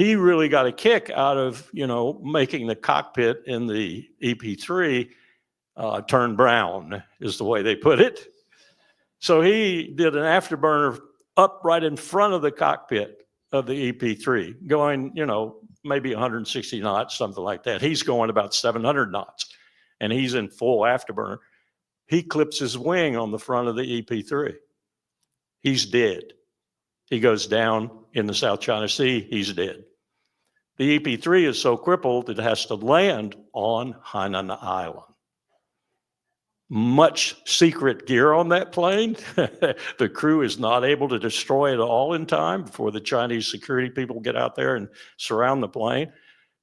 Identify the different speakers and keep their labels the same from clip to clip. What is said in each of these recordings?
Speaker 1: he really got a kick out of, making the cockpit in the EP3 turn brown, is the way they put it. So he did an afterburner up right in front of the cockpit of the EP3, going, maybe 160 knots, something like that. He's going about 700 knots, and he's in full afterburner. He clips his wing on the front of the EP3. He's dead. He goes down in the South China Sea. He's dead. The EP3 is so crippled it has to land on Hainan Island. Much secret gear on that plane. The crew is not able to destroy it all in time before the Chinese security people get out there and surround the plane.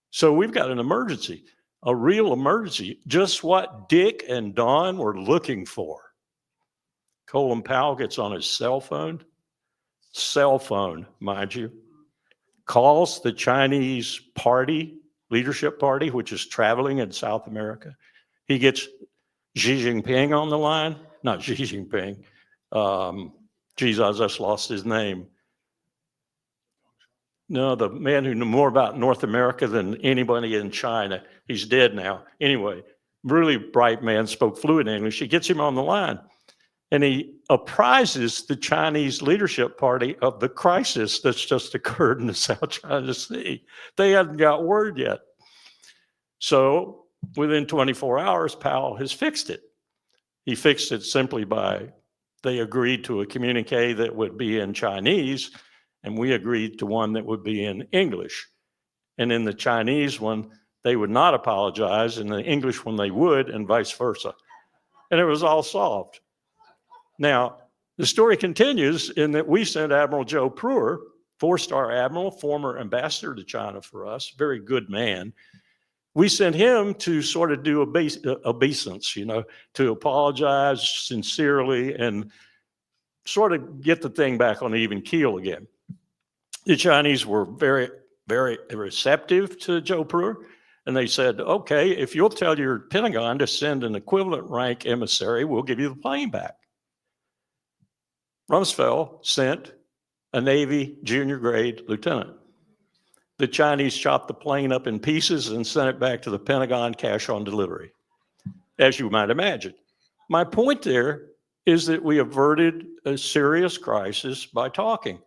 Speaker 1: So we've got an emergency, a real emergency, just what Dick and Don were looking for. Colin Powell gets on his cell phone, mind you, calls the Chinese leadership party, which is traveling in South America. He gets Xi Jinping on the line, not Xi Jinping. Geez, I just lost his name. No, the man who knew more about North America than anybody in China. He's dead now. Anyway, really bright man, spoke fluent English. He gets him on the line, and he apprises the Chinese leadership party of the crisis that's just occurred in the South China Sea. They hadn't got word yet. So within 24 hours, Powell has fixed it. He fixed it simply by, they agreed to a communique that would be in Chinese, and we agreed to one that would be in English. And in the Chinese one, they would not apologize, and the English one they would, and vice versa. And it was all solved. Now, the story continues in that we sent Admiral Joe Pruer, 4-star admiral, former ambassador to China for us, very good man. We sent him to sort of do obeisance, to apologize sincerely and sort of get the thing back on an even keel again. The Chinese were very, very receptive to Joe Pruer, and they said, okay, if you'll tell your Pentagon to send an equivalent rank emissary, we'll give you the plane back. Rumsfeld sent a Navy junior grade lieutenant. The Chinese chopped the plane up in pieces and sent it back to the Pentagon cash on delivery, as you might imagine. My point there is that we averted a serious crisis by talking.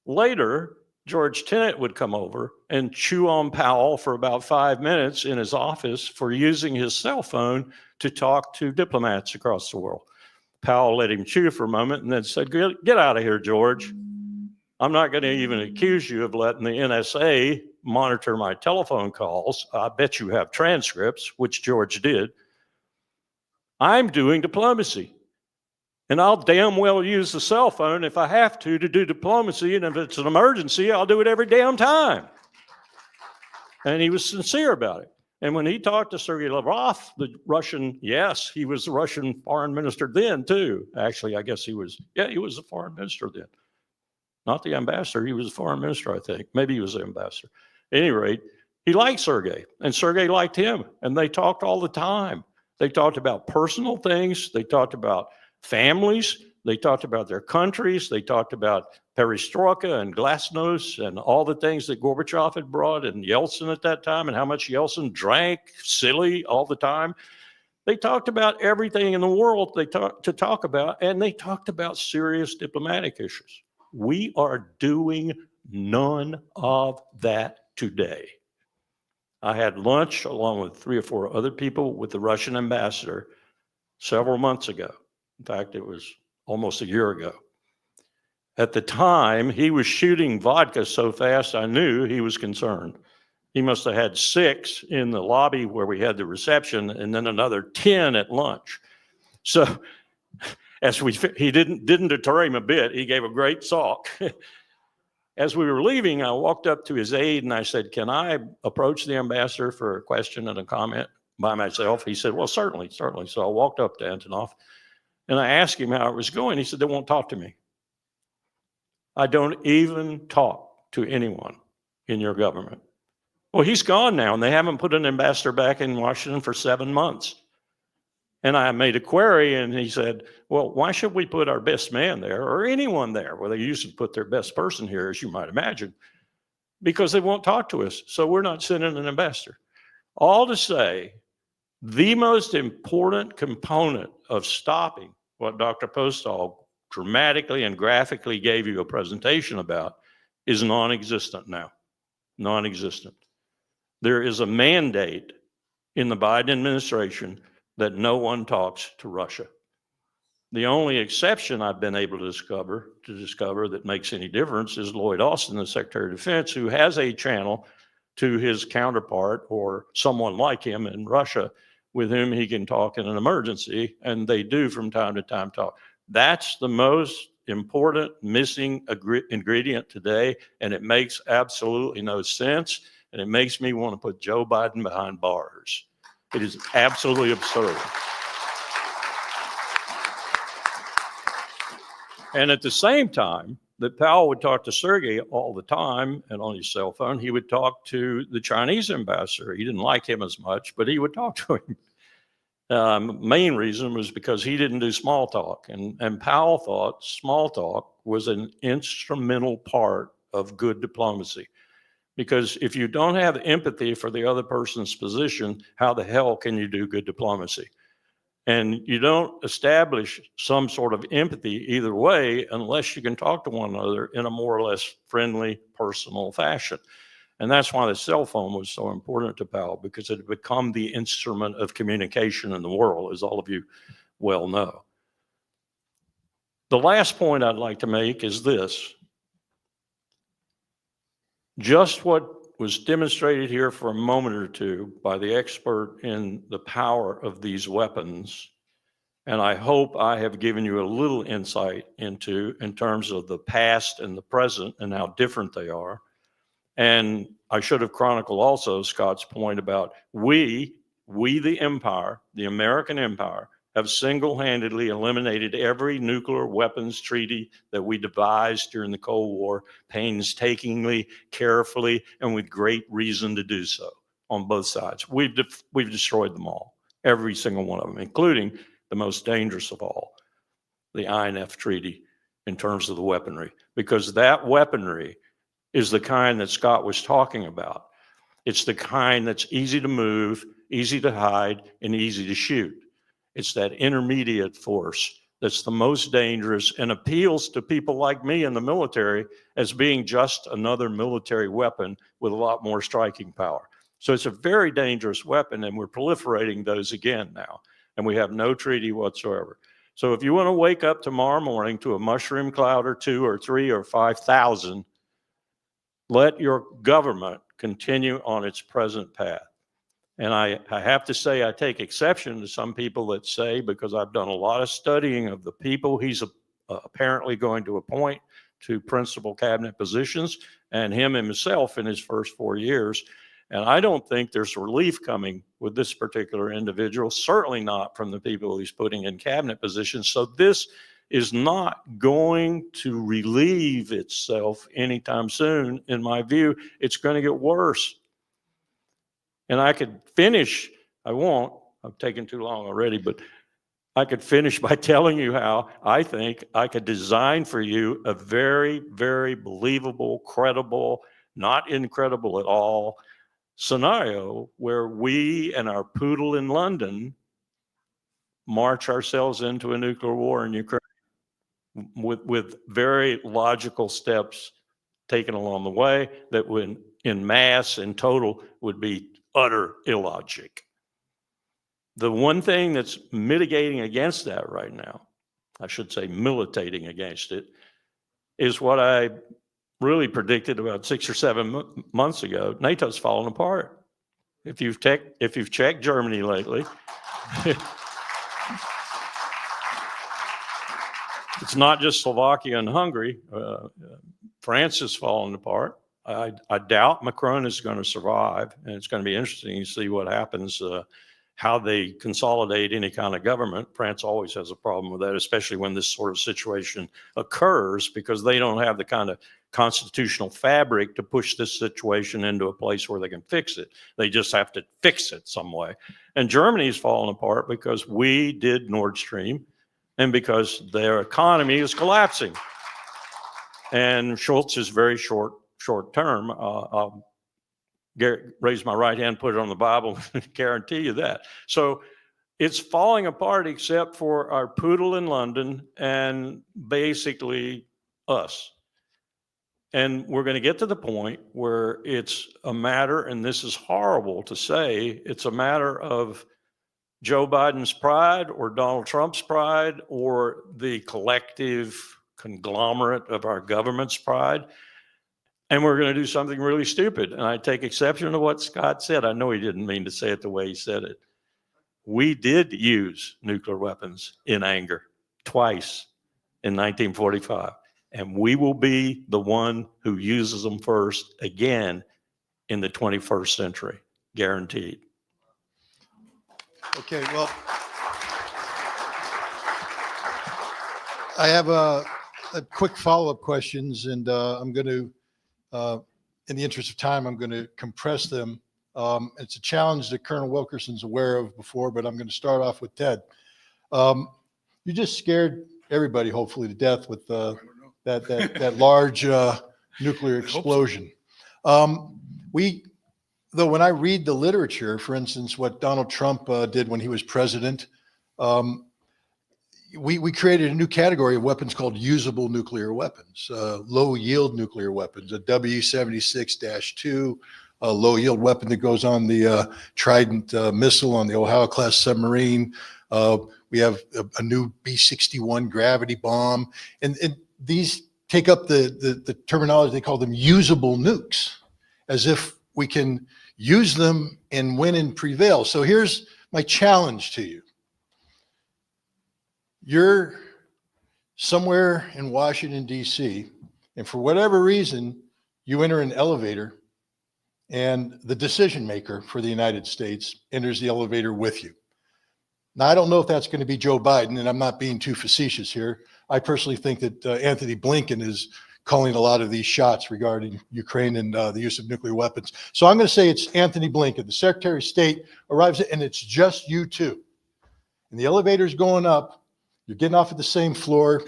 Speaker 1: Later, George Tenet would come over and chew on Powell for about 5 minutes in his office for using his cell phone to talk to diplomats across the world. Powell let him chew for a moment and then said, get out of here, George. I'm not going to even accuse you of letting the NSA monitor my telephone calls. I bet you have transcripts, which George did. I'm doing diplomacy. And I'll damn well use the cell phone if I have to do diplomacy. And if it's an emergency, I'll do it every damn time. And he was sincere about it. And when he talked to Sergei Lavrov, the Russian, yes, he was the Russian foreign minister then too. Actually, I guess he was the foreign minister then. Not the ambassador, he was the foreign minister, I think. Maybe he was the ambassador. At any rate, he liked Sergei, and Sergei liked him, and they talked all the time. They talked about personal things, they talked about families, they talked about their countries, they talked about perestroika and glasnost and all the things that Gorbachev had brought and Yeltsin at that time and how much Yeltsin drank, silly, all the time. They talked about everything in the world to talk about, and they talked about serious diplomatic issues. We are doing none of that today. I had lunch along with 3 or 4 other people with the Russian ambassador several months ago. In fact, it was almost a year ago. At the time, he was shooting vodka so fast I knew he was concerned. He must have had 6 in the lobby where we had the reception and then another 10 at lunch. So he didn't deter him a bit. He gave a great talk. As we were leaving, I walked up to his aide and I said, can I approach the ambassador for a question and a comment by myself? He said, well, certainly. So I walked up to Antonov and I asked him how it was going. He said, they won't talk to me. I don't even talk to anyone in your government. Well, he's gone now, and they haven't put an ambassador back in Washington for 7 months. And I made a query, and he said, well, why should we put our best man there or anyone there? Well, they usually put their best person here, as you might imagine. because they won't talk to us. So we're not sending an ambassador. All to say, the most important component of stopping what Dr. Postol dramatically and graphically gave you a presentation about is non-existent now. Non-existent. There is a mandate in the Biden administration that no one talks to Russia. The only exception I've been able to discover that makes any difference is Lloyd Austin, the Secretary of Defense, who has a channel to his counterpart or someone like him in Russia with whom he can talk in an emergency, and they do from time to time talk. That's the most important missing ingredient today, and it makes absolutely no sense, and it makes me want to put Joe Biden behind bars. It is absolutely absurd. And at the same time that Powell would talk to Sergei all the time and on his cell phone, he would talk to the Chinese ambassador. He didn't like him as much, but he would talk to him. Main reason was because he didn't do small talk. And Powell thought small talk was an instrumental part of good diplomacy. Because if you don't have empathy for the other person's position, how the hell can you do good diplomacy? And you don't establish some sort of empathy either way unless you can talk to one another in a more or less friendly, personal fashion. And that's why the cell phone was so important to Powell, because it had become the instrument of communication in the world, as all of you well know. The last point I'd like to make is this. Just what was demonstrated here for a moment or two by the expert in the power of these weapons, and I hope I have given you a little insight into in terms of the past and the present and how different they are. And I should have chronicled also Scott's point about we the empire, the American empire, have single-handedly eliminated every nuclear weapons treaty that we devised during the Cold War, painstakingly, carefully, and with great reason to do so on both sides. We've destroyed them all, every single one of them, including the most dangerous of all, the INF Treaty in terms of the weaponry, because that weaponry is the kind that Scott was talking about. It's the kind that's easy to move, easy to hide, and easy to shoot. It's that intermediate force that's the most dangerous and appeals to people like me in the military as being just another military weapon with a lot more striking power. So it's a very dangerous weapon, and we're proliferating those again now, and we have no treaty whatsoever. So if you want to wake up tomorrow morning to a mushroom cloud or 2 or 3 or 5,000, let your government continue on its present path. And I have to say, I take exception to some people that say, because I've done a lot of studying of the people he's apparently going to appoint to principal cabinet positions, and him himself in his first 4 years. And I don't think there's relief coming with this particular individual, certainly not from the people he's putting in cabinet positions. So this is not going to relieve itself anytime soon. In my view, it's going to get worse. And I could finish, I won't, I've taken too long already, but I could finish by telling you how I think I could design for you a very, very believable, credible, not incredible at all scenario where we and our poodle in London march ourselves into a nuclear war in Ukraine with very logical steps taken along the way that would, in mass, in total, would be utter illogic. The one thing that's mitigating against that right now, I should say militating against it, is what I really predicted about 6 or 7 months ago. NATO's fallen apart. If you've checked Germany lately, it's not just Slovakia and Hungary. France has fallen apart. I doubt Macron is going to survive, and it's going to be interesting to see what happens, how they consolidate any kind of government. France always has a problem with that, especially when this sort of situation occurs, because they don't have the kind of constitutional fabric to push this situation into a place where they can fix it. They just have to fix it some way. And Germany's fallen apart because we did Nord Stream and because their economy is collapsing. And Schultz is very short short term. I'll raise my right hand, put it on the Bible, and guarantee you that. So it's falling apart except for our poodle in London and basically us. And we're going to get to the point where it's a matter, and this is horrible to say, it's a matter of Joe Biden's pride or Donald Trump's pride or the collective conglomerate of our government's pride. And we're going to do something really stupid. And I take exception to what Scott said. I know he didn't mean to say it the way he said it. We did use nuclear weapons in anger twice in 1945. And we will be the one who uses them first again in the 21st century, guaranteed.
Speaker 2: Okay, well, I have a quick follow-up questions, and I'm going to, in the interest of time, I'm going to compress them. It's a challenge that Colonel Wilkerson's aware of before, but I'm going to start off with Ted. You just scared everybody, hopefully, to death with that large nuclear explosion. Though when I read the literature, for instance, what Donald Trump did when he was president, we created a new category of weapons called usable nuclear weapons, low yield nuclear weapons, a W-76-2, a low yield weapon that goes on the Trident missile on the Ohio class submarine. We have a new B-61 gravity bomb, and these take up the terminology. They call them usable nukes, as if we can use them and win and prevail. So here's my challenge to you. You're somewhere in Washington, D.C., and for whatever reason, you enter an elevator and the decision maker for the United States enters the elevator with you. Now, I don't know if that's going to be Joe Biden, and I'm not being too facetious here. I personally think that Anthony Blinken is calling a lot of these shots regarding Ukraine and the use of nuclear weapons. So I'm going to say it's Anthony Blinken. The Secretary of State arrives, and it's just you two. And the elevator's going up. You're getting off at the same floor.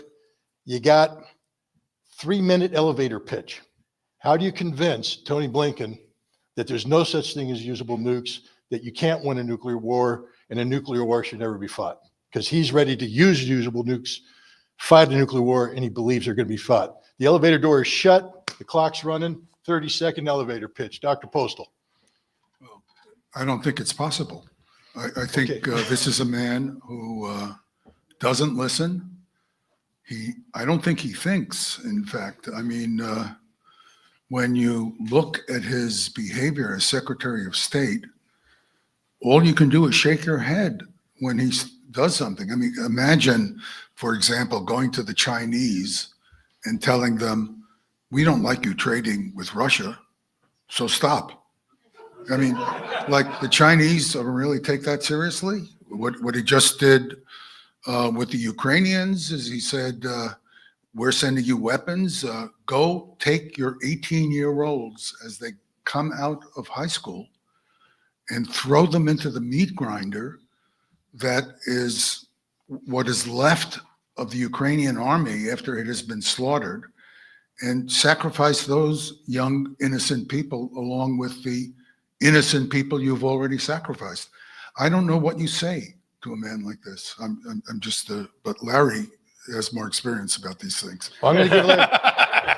Speaker 2: You got 3-minute elevator pitch. How do you convince Tony Blinken that there's no such thing as usable nukes, that you can't win a nuclear war, and a nuclear war should never be fought? Because he's ready to use usable nukes, fight a nuclear war, and he believes they're going to be fought. The elevator door is shut. The clock's running. 30-second elevator pitch. Dr. Postal.
Speaker 3: Well, I don't think it's possible. I think this is a man who doesn't listen. I don't think he thinks, in fact. I mean, when you look at his behavior as Secretary of State, all you can do is shake your head when he does something. I mean, imagine, for example, going to the Chinese and telling them, we don't like you trading with Russia, so stop. I mean, like, the Chinese don't really take that seriously. What he just did with the Ukrainians is he said, we're sending you weapons. Go take your 18-year-olds as they come out of high school and throw them into the meat grinder that is what is left of the Ukrainian army after it has been slaughtered, and sacrifice those young, innocent people along with the innocent people you've already sacrificed. I don't know what you say to a man like this. I'm just, but Larry has more experience about these things.
Speaker 2: Well,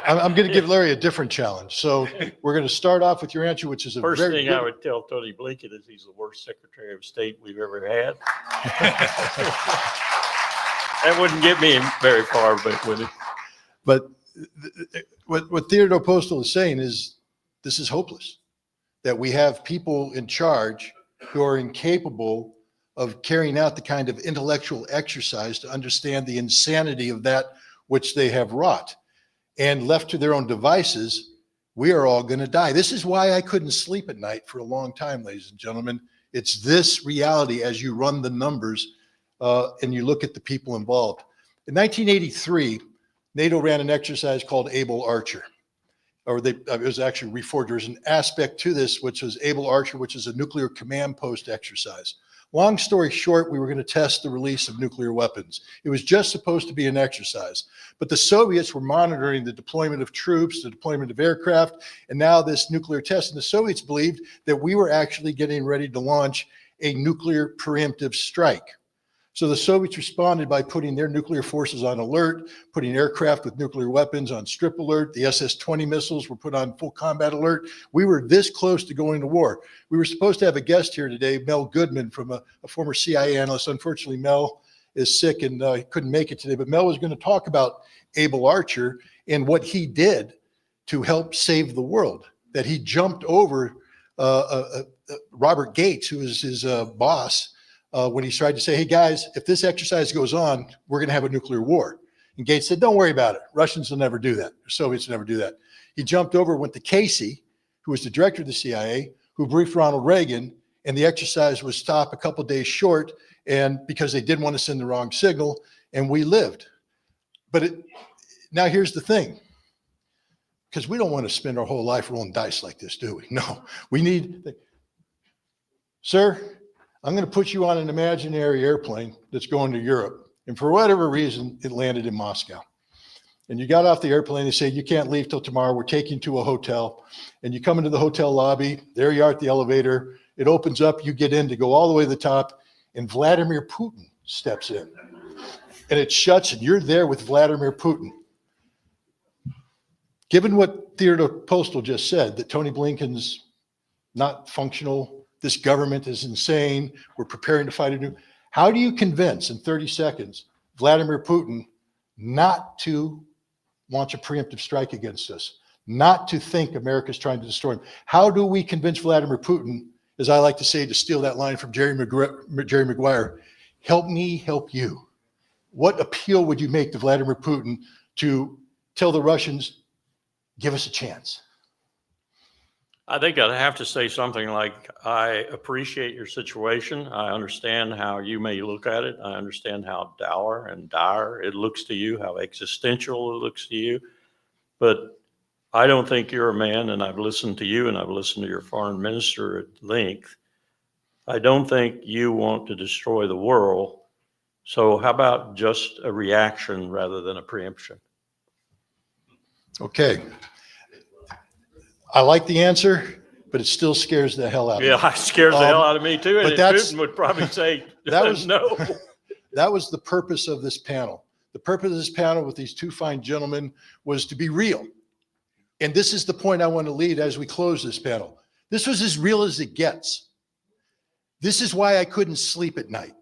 Speaker 2: I'm going to give Larry a different challenge. So we're going to start off with your answer, which is a
Speaker 1: First
Speaker 2: very
Speaker 1: thing
Speaker 2: good.
Speaker 1: I would tell Tony Blinken is he's the worst Secretary of State we've ever had. That wouldn't get me very far, but would it?
Speaker 2: But what Theodore Postal is saying is this is hopeless, that we have people in charge who are incapable of carrying out the kind of intellectual exercise to understand the insanity of that which they have wrought. And left to their own devices, we are all going to die. This is why I couldn't sleep at night for a long time, ladies and gentlemen. It's this reality as you run the numbers and you look at the people involved. In 1983, NATO ran an exercise called Able Archer, it was actually reforged. There was an aspect to this, which was Able Archer, which is a nuclear command post exercise. Long story short, we were going to test the release of nuclear weapons. It was just supposed to be an exercise. But the Soviets were monitoring the deployment of troops, the deployment of aircraft, and now this nuclear test. And the Soviets believed that we were actually getting ready to launch a nuclear preemptive strike. So the Soviets responded by putting their nuclear forces on alert, putting aircraft with nuclear weapons on strip alert. The SS-20 missiles were put on full combat alert. We were this close to going to war. We were supposed to have a guest here today, Mel Goodman, from a former CIA analyst. Unfortunately, Mel is sick and he couldn't make it today. But Mel was going to talk about Abel Archer and what he did to help save the world, that he jumped over Robert Gates, who was his boss, when he tried to say, hey guys, if this exercise goes on, we're going to have a nuclear war. And Gates said, don't worry about it. Russians will never do that. Soviets will never do that. He jumped over, went to Casey, who was the director of the CIA, who briefed Ronald Reagan, and the exercise was stopped a couple days short, and because they didn't want to send the wrong signal, and we lived. But now here's the thing, because we don't want to spend our whole life rolling dice like this, do we? No, we need, sir, I'm going to put you on an imaginary airplane that's going to Europe. And for whatever reason, it landed in Moscow. And you got off the airplane, they say, you can't leave till tomorrow. We're taking you to a hotel. And you come into the hotel lobby. There you are at the elevator. It opens up. You get in to go all the way to the top. And Vladimir Putin steps in. And it shuts, and you're there with Vladimir Putin. Given what Theodore Postal just said, that Tony Blinken's not functional, this government is insane, we're preparing to fight a new, how do you convince in 30 seconds Vladimir Putin not to launch a preemptive strike against us, not to think America's trying to destroy him? How do we convince Vladimir Putin, as I like to say, to steal that line from Jerry Maguire, help me help you? What appeal would you make to Vladimir Putin to tell the Russians, give us a chance?
Speaker 1: I think I'd have to say something like, I appreciate your situation. I understand how you may look at it. I understand how dour and dire it looks to you, how existential it looks to you. But I don't think you're a man, and I've listened to you and I've listened to your foreign minister at length. I don't think you want to destroy the world. So how about just a reaction rather than a preemption?
Speaker 2: Okay. I like the answer, but it still scares the hell out of me.
Speaker 1: Yeah, it scares the hell out of me too. And
Speaker 2: but that's-
Speaker 1: Putin would probably say
Speaker 2: that was
Speaker 1: no.
Speaker 2: That was the purpose of this panel. The purpose of this panel with these two fine gentlemen was to be real. And this is the point I want to lead as we close this panel. This was as real as it gets. This is why I couldn't sleep at night.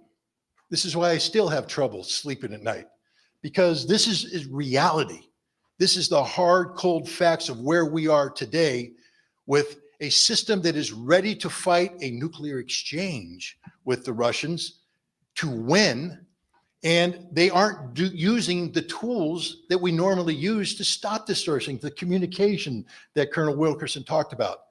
Speaker 2: This is why I still have trouble sleeping at night, because this is reality. This is the hard, cold facts of where we are today with a system that is ready to fight a nuclear exchange with the Russians to win. And they aren't using the tools that we normally use to stop this sort of thing, the communication that Colonel Wilkerson talked about.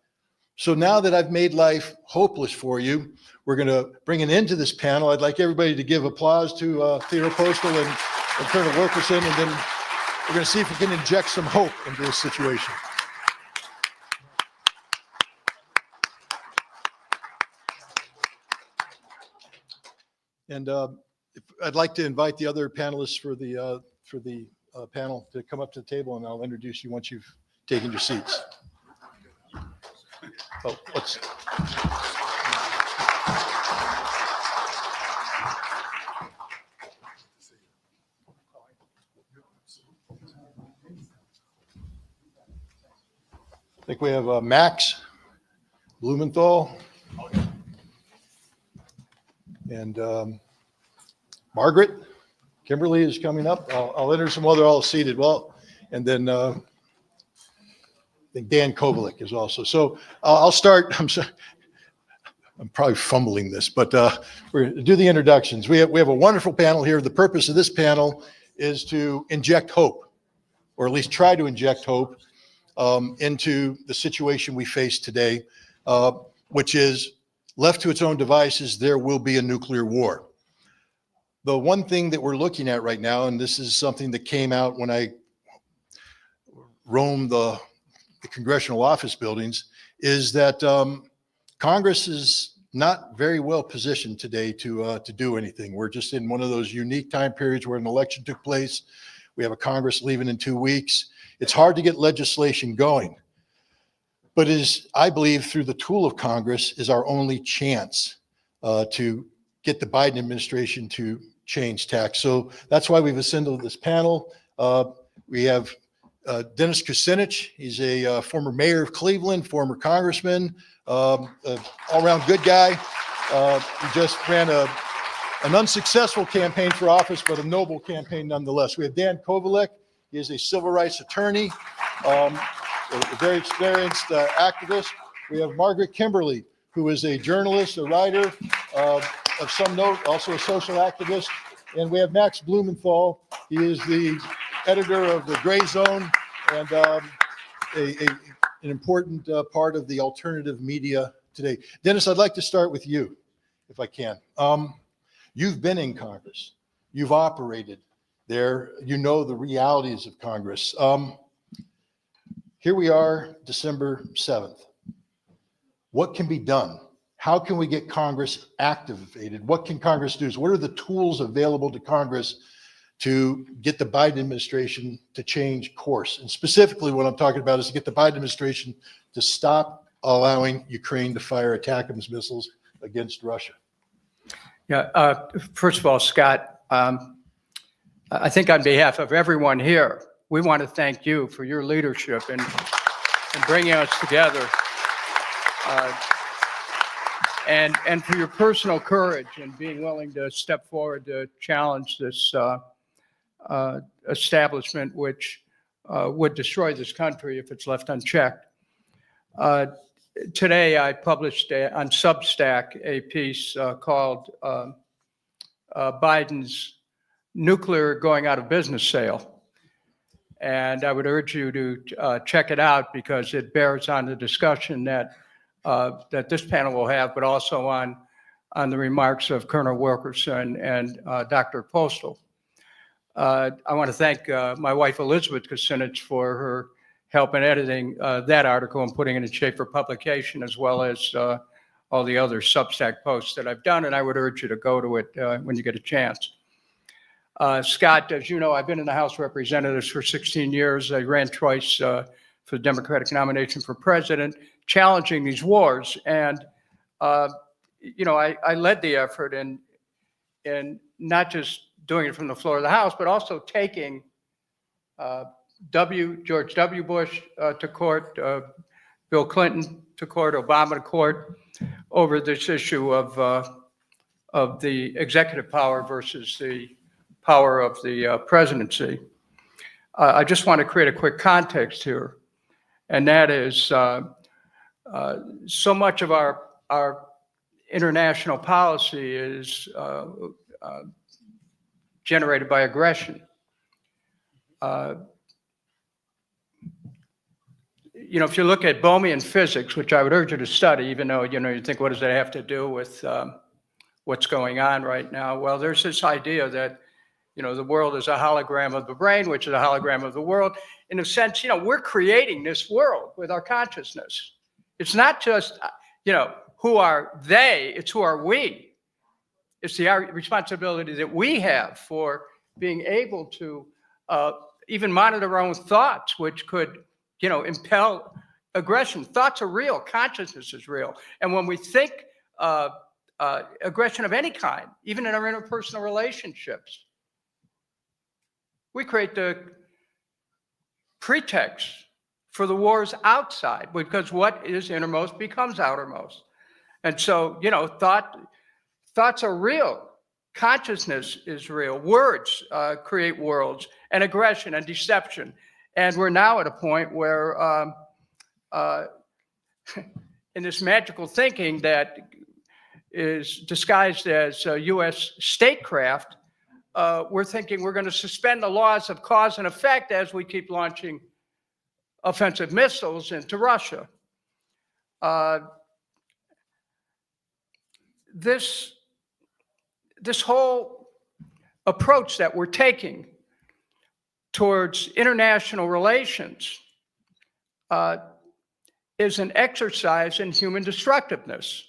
Speaker 2: So now that I've made life hopeless for you, we're going to bring an end to this panel. I'd like everybody to give applause to Theodore Postal and Colonel Wilkerson, and then we're going to see if we can inject some hope into this situation. And I'd like to invite the other panelists for the panel to come up to the table, and I'll introduce you once you've taken your seats. Oh, let's. I think we have Max Blumenthal and Margaret. Kimberly is coming up. I'll enter some other all seated. Well, and then I think Dan Kovalik is also. So I'll start. I'm sorry. I'm probably fumbling this, but we're going to do the introductions. We have a wonderful panel here. The purpose of this panel is to inject hope, or at least try to inject hope into the situation we face today, which is left to its own devices, there will be a nuclear war. The one thing that we're looking at right now, and this is something that came out when I roamed the congressional office buildings, is that Congress is not very well positioned today to do anything. We're just in one of those unique time periods where an election took place. We have a Congress leaving in 2 weeks. It's hard to get legislation going, but it is, I believe, through the tool of Congress is our only chance to get the Biden administration to change tax. So that's why we've assembled this panel. We have Dennis Kucinich. He's a former mayor of Cleveland, former congressman, all-around good guy. He just ran an unsuccessful campaign for office, but a noble campaign nonetheless. We have Dan Kovalek. He is a civil rights attorney, a very experienced activist. We have Margaret Kimberly, who is a journalist, a writer of some note, also a social activist. And we have Max Blumenthal. He is the editor of the Gray Zone and an important part of the alternative media today. Dennis, I'd like to start with you, if I can. You've been in Congress. You've operated there. You know the realities of Congress. Here we are, December 7th. What can be done? How can we get Congress activated? What can Congress do? What are the tools available to Congress to get the Biden administration to change course? And specifically what I'm talking about is to get the Biden administration to stop allowing Ukraine to fire ATACMS missiles against Russia.
Speaker 4: Yeah, first of all, Scott, I think on behalf of everyone here, we want to thank you for your leadership in bringing us together and for your personal courage and being willing to step forward to challenge this establishment, which would destroy this country if it's left unchecked. Today, I published on Substack a piece called Biden's Nuclear Going Out of Business Sale. And I would urge you to check it out because it bears on the discussion that this panel will have, but also on the remarks of Colonel Wilkerson and Dr. Postal. I want to thank my wife, Elizabeth Kucinich, for her help in editing that article and putting it in shape for publication, as well as all the other Substack posts that I've done. And I would urge you to go to it when you get a chance. Scott, as you know, I've been in the House of Representatives for 16 years. I ran twice for the Democratic nomination for president, challenging these wars. And, you know, I led the effort in not just doing it from the floor of the House, but also taking George W. Bush to court, Bill Clinton to court, Obama to court, over this issue of the executive power versus the power of the presidency. I just want to create a quick context here, and that is so much of our international policy is generated by aggression. You know, if you look at Bohmian physics, which I would urge you to study, even though, you know, you think, what does that have to do with what's going on right now? Well, there's this idea that, you know, the world is a hologram of the brain, which is a hologram of the world. In a sense, you know, we're creating this world with our consciousness. It's not just, you know, who are they, it's who are we. It's the responsibility that we have for being able to even monitor our own thoughts, which could, you know, impel aggression. Thoughts are real, consciousness is real. And when we think aggression of any kind, even in our interpersonal relationships, we create the pretext for the wars outside, because what is innermost becomes outermost. And so, you know, thoughts are real. Consciousness is real. Words create worlds, and aggression and deception. And we're now at a point where in this magical thinking that is disguised as U.S. statecraft, we're thinking we're going to suspend the laws of cause and effect as we keep launching offensive missiles into Russia. This whole approach that we're taking towards international relations is an exercise in human destructiveness.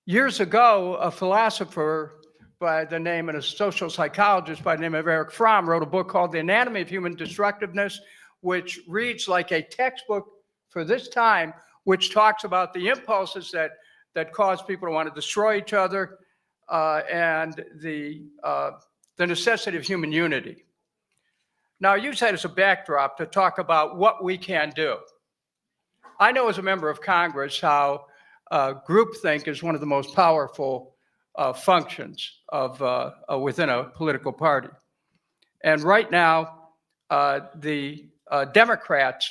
Speaker 4: Years ago, a philosopher by the name and a social psychologist by the name of Eric Fromm wrote a book called The Anatomy of Human Destructiveness, which reads like a textbook for this time, which talks about the impulses that cause people to want to destroy each other and the necessity of human unity. Now, I use that as a backdrop to talk about what we can do. I know as a member of Congress how groupthink is one of the most powerful functions of within a political party. And right now, the Democrats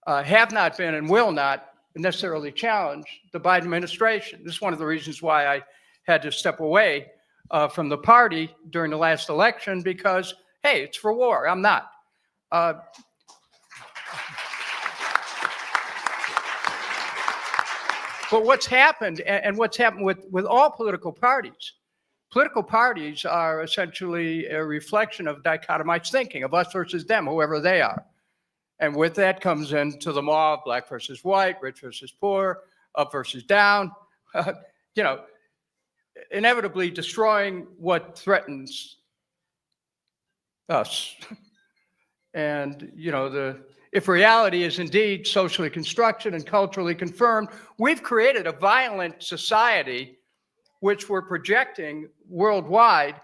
Speaker 4: have not been and will not necessarily challenge the Biden administration. This is one of the reasons why I had to step away from the party during the last election because, hey, it's for war. I'm not. But what's happened, and what's happened with all political parties are essentially a reflection of dichotomized thinking of us versus them, whoever they are. And with that comes into the maw of black versus white, rich versus poor, up versus down, you know, inevitably destroying what threatens us. And, you know, if reality is indeed socially constructed and culturally confirmed, we've created a violent society which we're projecting worldwide,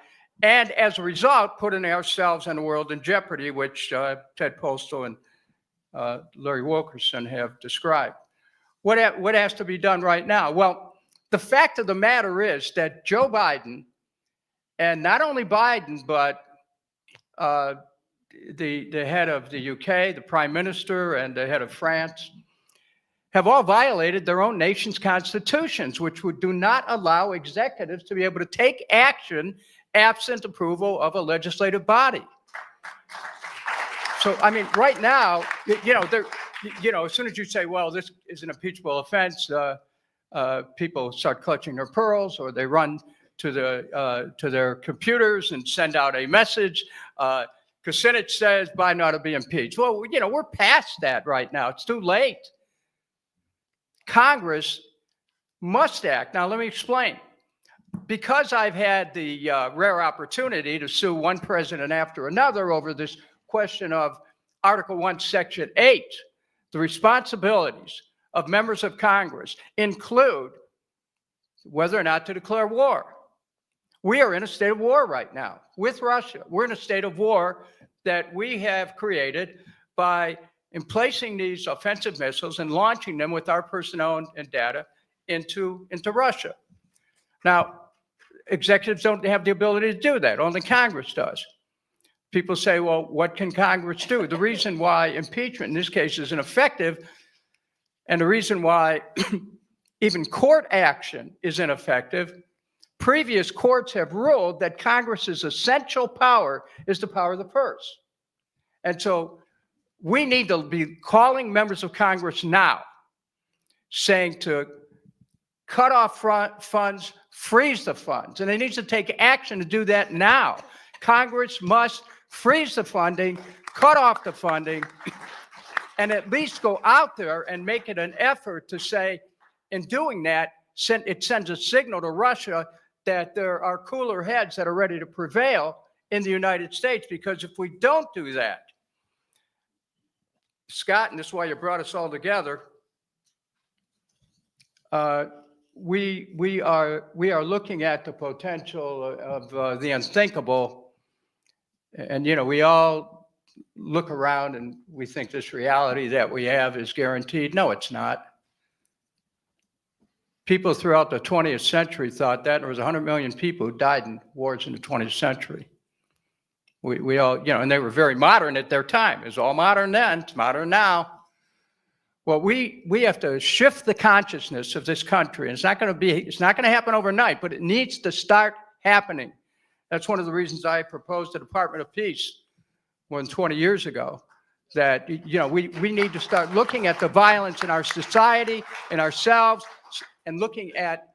Speaker 4: and as a result, putting ourselves and the world in jeopardy, which Ted Postal and Larry Wilkerson have described. What has to be done right now? Well, the fact of the matter is that Joe Biden, and not only Biden, but the head of the UK, the Prime Minister, and the head of France, have all violated their own nation's constitutions, which do not allow executives to be able to take action absent approval of a legislative body. So, I mean, right now, as soon as you say, well, this is an impeachable offense, people start clutching their pearls, or they run to their computers and send out a message. Kucinich says Biden ought to be impeached. Well, we're past that right now. It's too late. Congress must act. Now, let me explain. Because I've had the rare opportunity to sue one president after another over this question of Article 1, Section 8, the responsibilities of members of Congress include whether or not to declare war. We are in a state of war right now with Russia. We're in a state of war that we have created by placing these offensive missiles and launching them with our personnel and data into Russia. Now, executives don't have the ability to do that. Only Congress does. People say, well, what can Congress do? The reason why impeachment in this case is ineffective, and the reason why even court action is ineffective, previous courts have ruled that Congress's essential power is the power of the purse. And so we need to be calling members of Congress now, saying to cut off funds, freeze the funds. And they need to take action to do that now. Congress must freeze the funding, cut off the funding, and at least go out there and make it an effort to say, in doing that, it sends a signal to Russia that there are cooler heads that are ready to prevail in the United States. Because if we don't do that, Scott, and this is why you brought us all together, we are looking at the potential of the unthinkable. And, we all look around and we think this reality that we have is guaranteed. No, it's not. People throughout the 20th century thought that. There was 100 million people who died in wars in the 20th century. We all, and they were very modern at their time. It was all modern then, it's modern now. Well, we have to shift the consciousness of this country. And it's not going to happen overnight, but it needs to start happening. That's one of the reasons I proposed the Department of Peace more than 20 years ago, that, we need to start looking at the violence in our society, in ourselves, and looking at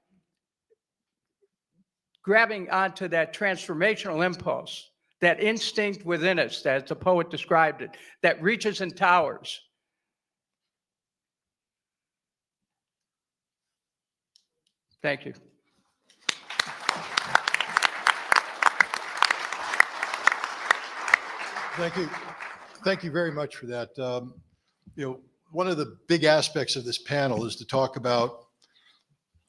Speaker 4: grabbing onto that transformational impulse, that instinct within us, as the poet described it, that reaches and towers. Thank you.
Speaker 2: Thank you. Thank you very much for that. One of the big aspects of this panel is to talk about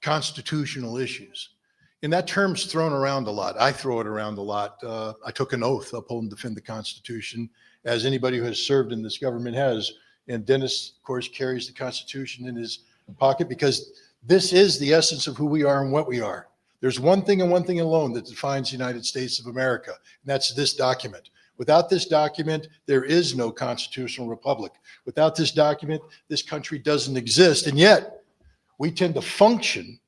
Speaker 2: constitutional issues. And that term's thrown around a lot. I throw it around a lot. I took an oath, uphold and defend the Constitution, as anybody who has served in this government has. And Dennis, of course, carries the Constitution in his pocket because this is the essence of who we are and what we are. There's one thing and one thing alone that defines the United States of America, and that's this document. Without this document, there is no constitutional republic. Without this document, this country doesn't exist. And yet, we tend to function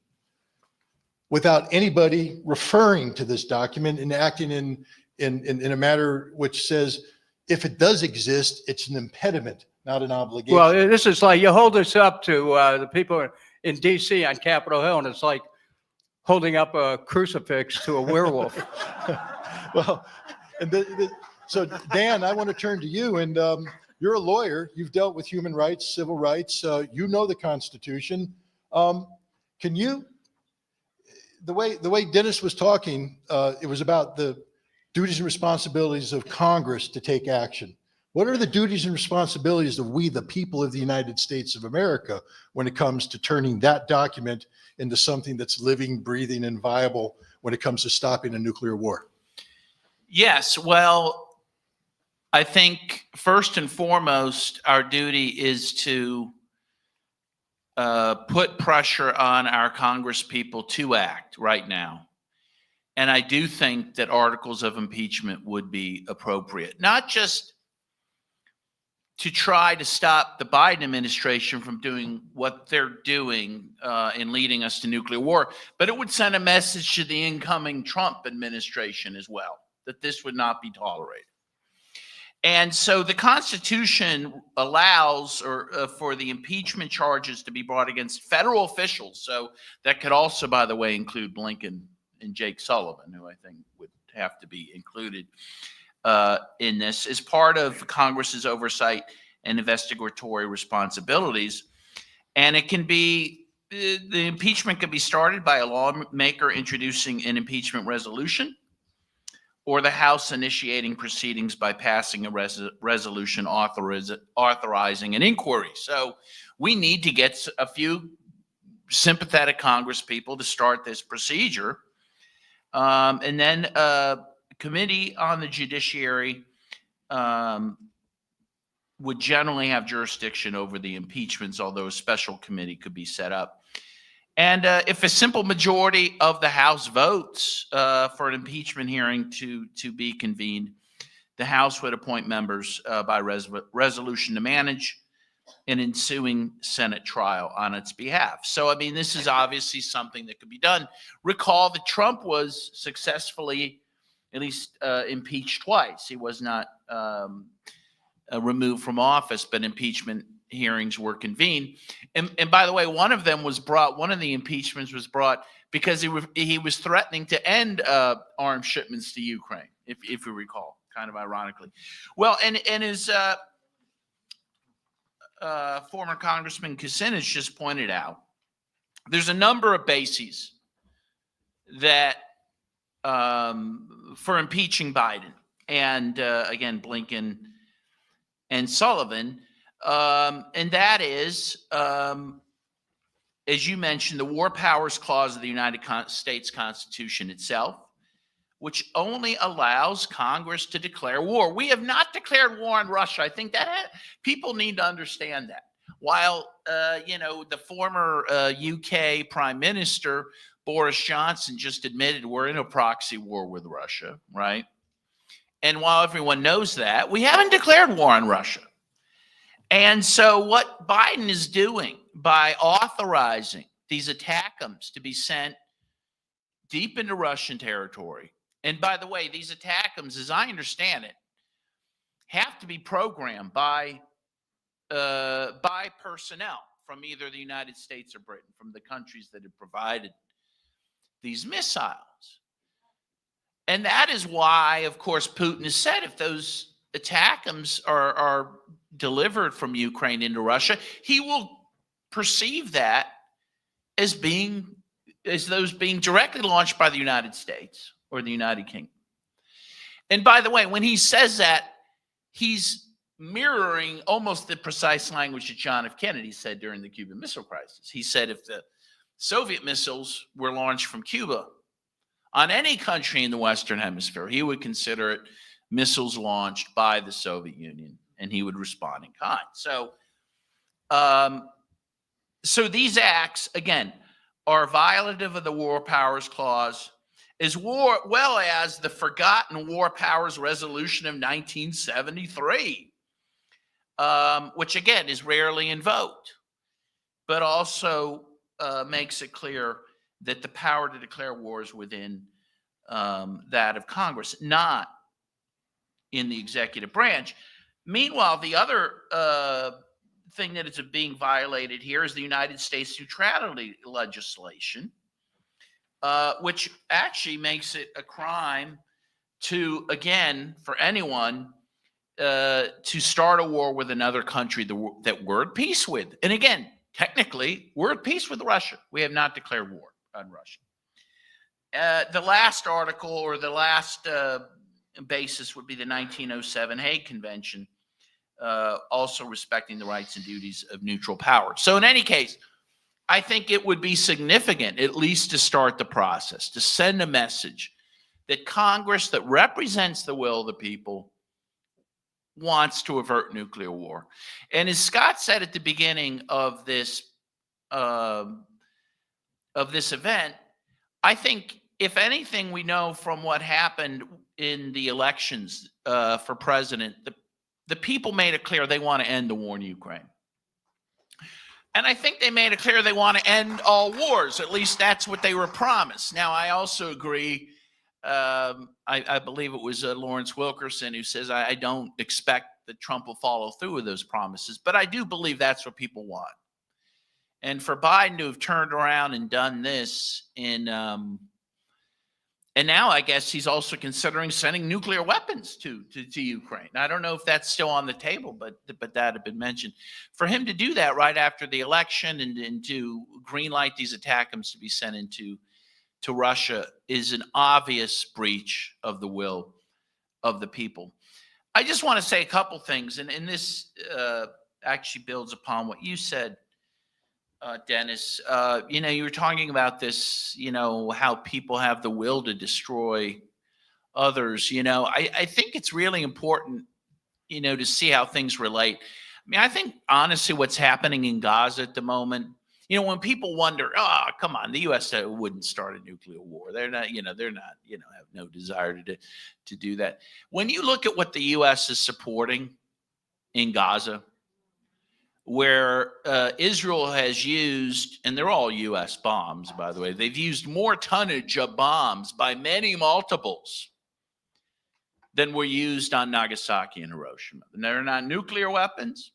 Speaker 2: without anybody referring to this document and acting in a manner which says, if it does exist, it's an impediment, not an obligation.
Speaker 4: Well, this is like, you hold this up to the people in DC on Capitol Hill, and it's like holding up a crucifix to a werewolf.
Speaker 2: Well, and so Dan, I want to turn to you, and you're a lawyer. You've dealt with human rights, civil rights. You know the Constitution. Can you, the way Dennis was talking, it was about the duties and responsibilities of Congress to take action. What are the duties and responsibilities of we, the people of the United States of America, when it comes to turning that document into something that's living, breathing, and viable when it comes to stopping a nuclear war?
Speaker 5: Yes, well, I think first and foremost, our duty is to put pressure on our Congress people to act right now. And I do think that articles of impeachment would be appropriate, not just to try to stop the Biden administration from doing what they're doing in leading us to nuclear war, but it would send a message to the incoming Trump administration as well, that this would not be tolerated. And so the Constitution allows for the impeachment charges to be brought against federal officials. So that could also, by the way, include Blinken and Jake Sullivan, who I think would have to be included in this as part of Congress's oversight and investigatory responsibilities. And it can be, the impeachment can be started by a lawmaker introducing an impeachment resolution, or the House initiating proceedings by passing a resolution authorizing an inquiry. So we need to get a few sympathetic Congress people to start this procedure. And then a committee on the judiciary would generally have jurisdiction over the impeachments, although a special committee could be set up. And if a simple majority of the House votes for an impeachment hearing to be convened, the House would appoint members by resolution to manage an ensuing Senate trial on its behalf. So, I mean, this is obviously something that could be done. Recall that Trump was successfully at least impeached twice. He was not removed from office, but impeachment hearings were convened. And by the way, one of the impeachments was brought because he was threatening to end arms shipments to Ukraine, if you recall, kind of ironically. Well, and his former Congressman Kucinich just pointed out, there's a number of bases that for impeaching Biden and again, Blinken and Sullivan. And that is, as you mentioned, the War Powers Clause of the United States Constitution itself, which only allows Congress to declare war. We have not declared war on Russia. I think that people need to understand that. While, the former UK Prime Minister, Boris Johnson, just admitted we're in a proxy war with Russia, right? And while everyone knows that, we haven't declared war on Russia. And so what Biden is doing by authorizing these ATACMS to be sent deep into Russian territory, and by the way, these ATACMS, as I understand it, have to be programmed by personnel from either the United States or Britain, from the countries that have provided these missiles. And that is why, of course, Putin has said if those ATACMS are delivered from Ukraine into Russia, he will perceive that as those being directly launched by the United States or the United Kingdom. And by the way, when he says that, he's mirroring almost the precise language that John F. Kennedy said during the Cuban Missile Crisis. He said if the Soviet missiles were launched from Cuba on any country in the Western Hemisphere, he would consider it missiles launched by the Soviet Union, and he would respond in kind. So, so these acts, again, are violative of the War Powers Clause, as well as the Forgotten War Powers Resolution of 1973, which again is rarely invoked, but also makes it clear that the power to declare war is within that of Congress, not in the executive branch. Meanwhile, the other thing that is being violated here is the United States neutrality legislation, which actually makes it a crime to, again, for anyone to start a war with another country that we're at peace with. And again, technically, we're at peace with Russia. We have not declared war on Russia. The last article, or the last basis, would be the 1907 Hague Convention, also respecting the rights and duties of neutral powers. So in any case, I think it would be significant, at least to start the process, to send a message that Congress, that represents the will of the people, wants to avert nuclear war. And as Scott said at the beginning of this event, I think, if anything, we know from what happened in the elections for president, the people made it clear they want to end the war in Ukraine. And I think they made it clear they want to end all wars. At least that's what they were promised. Now, I also agree. I believe it was Lawrence Wilkerson who says, I don't expect that Trump will follow through with those promises, but I do believe that's what people want. And for Biden to have turned around and done this and now I guess he's also considering sending nuclear weapons to Ukraine. I don't know if that's still on the table, but that had been mentioned. For him to do that right after the election and to greenlight these ATACMS to be sent into Russia is an obvious breach of the will of the people. I just want to say a couple things, and this actually builds upon what you said, Dennis. You were talking about this, how people have the will to destroy others. I think it's really important, to see how things relate. I mean, I think honestly what's happening in Gaza at the moment, when people wonder, oh, come on, the U.S. wouldn't start a nuclear war. They're not, have no desire to do that. When you look at what the U.S. is supporting in Gaza, where Israel has used, and they're all U.S. bombs, by the way, they've used more tonnage of bombs by many multiples than were used on Nagasaki and Hiroshima. And they're not nuclear weapons,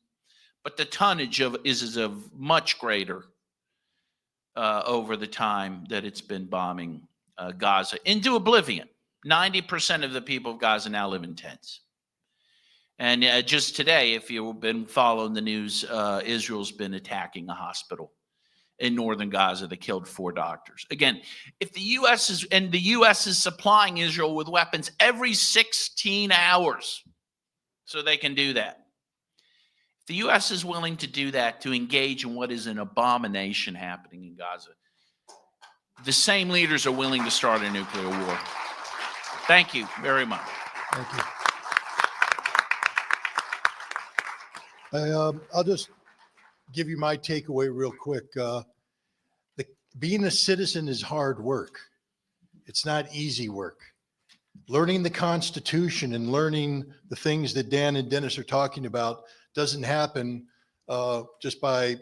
Speaker 5: but the tonnage is of much greater over the time that it's been bombing Gaza into oblivion. 90% of the people of Gaza now live in tents. And just today, if you've been following the news, Israel's been attacking a hospital in northern Gaza that killed 4 doctors. Again, if the U.S. is supplying Israel with weapons every 16 hours so they can do that. If the U.S. is willing to do that, to engage in what is an abomination happening in Gaza, the same leaders are willing to start a nuclear war. Thank you very much.
Speaker 2: Thank you. I'll just give you my takeaway real quick. Being a citizen is hard work. It's not easy work. Learning the Constitution and learning the things that Dan and Dennis are talking about doesn't happen just by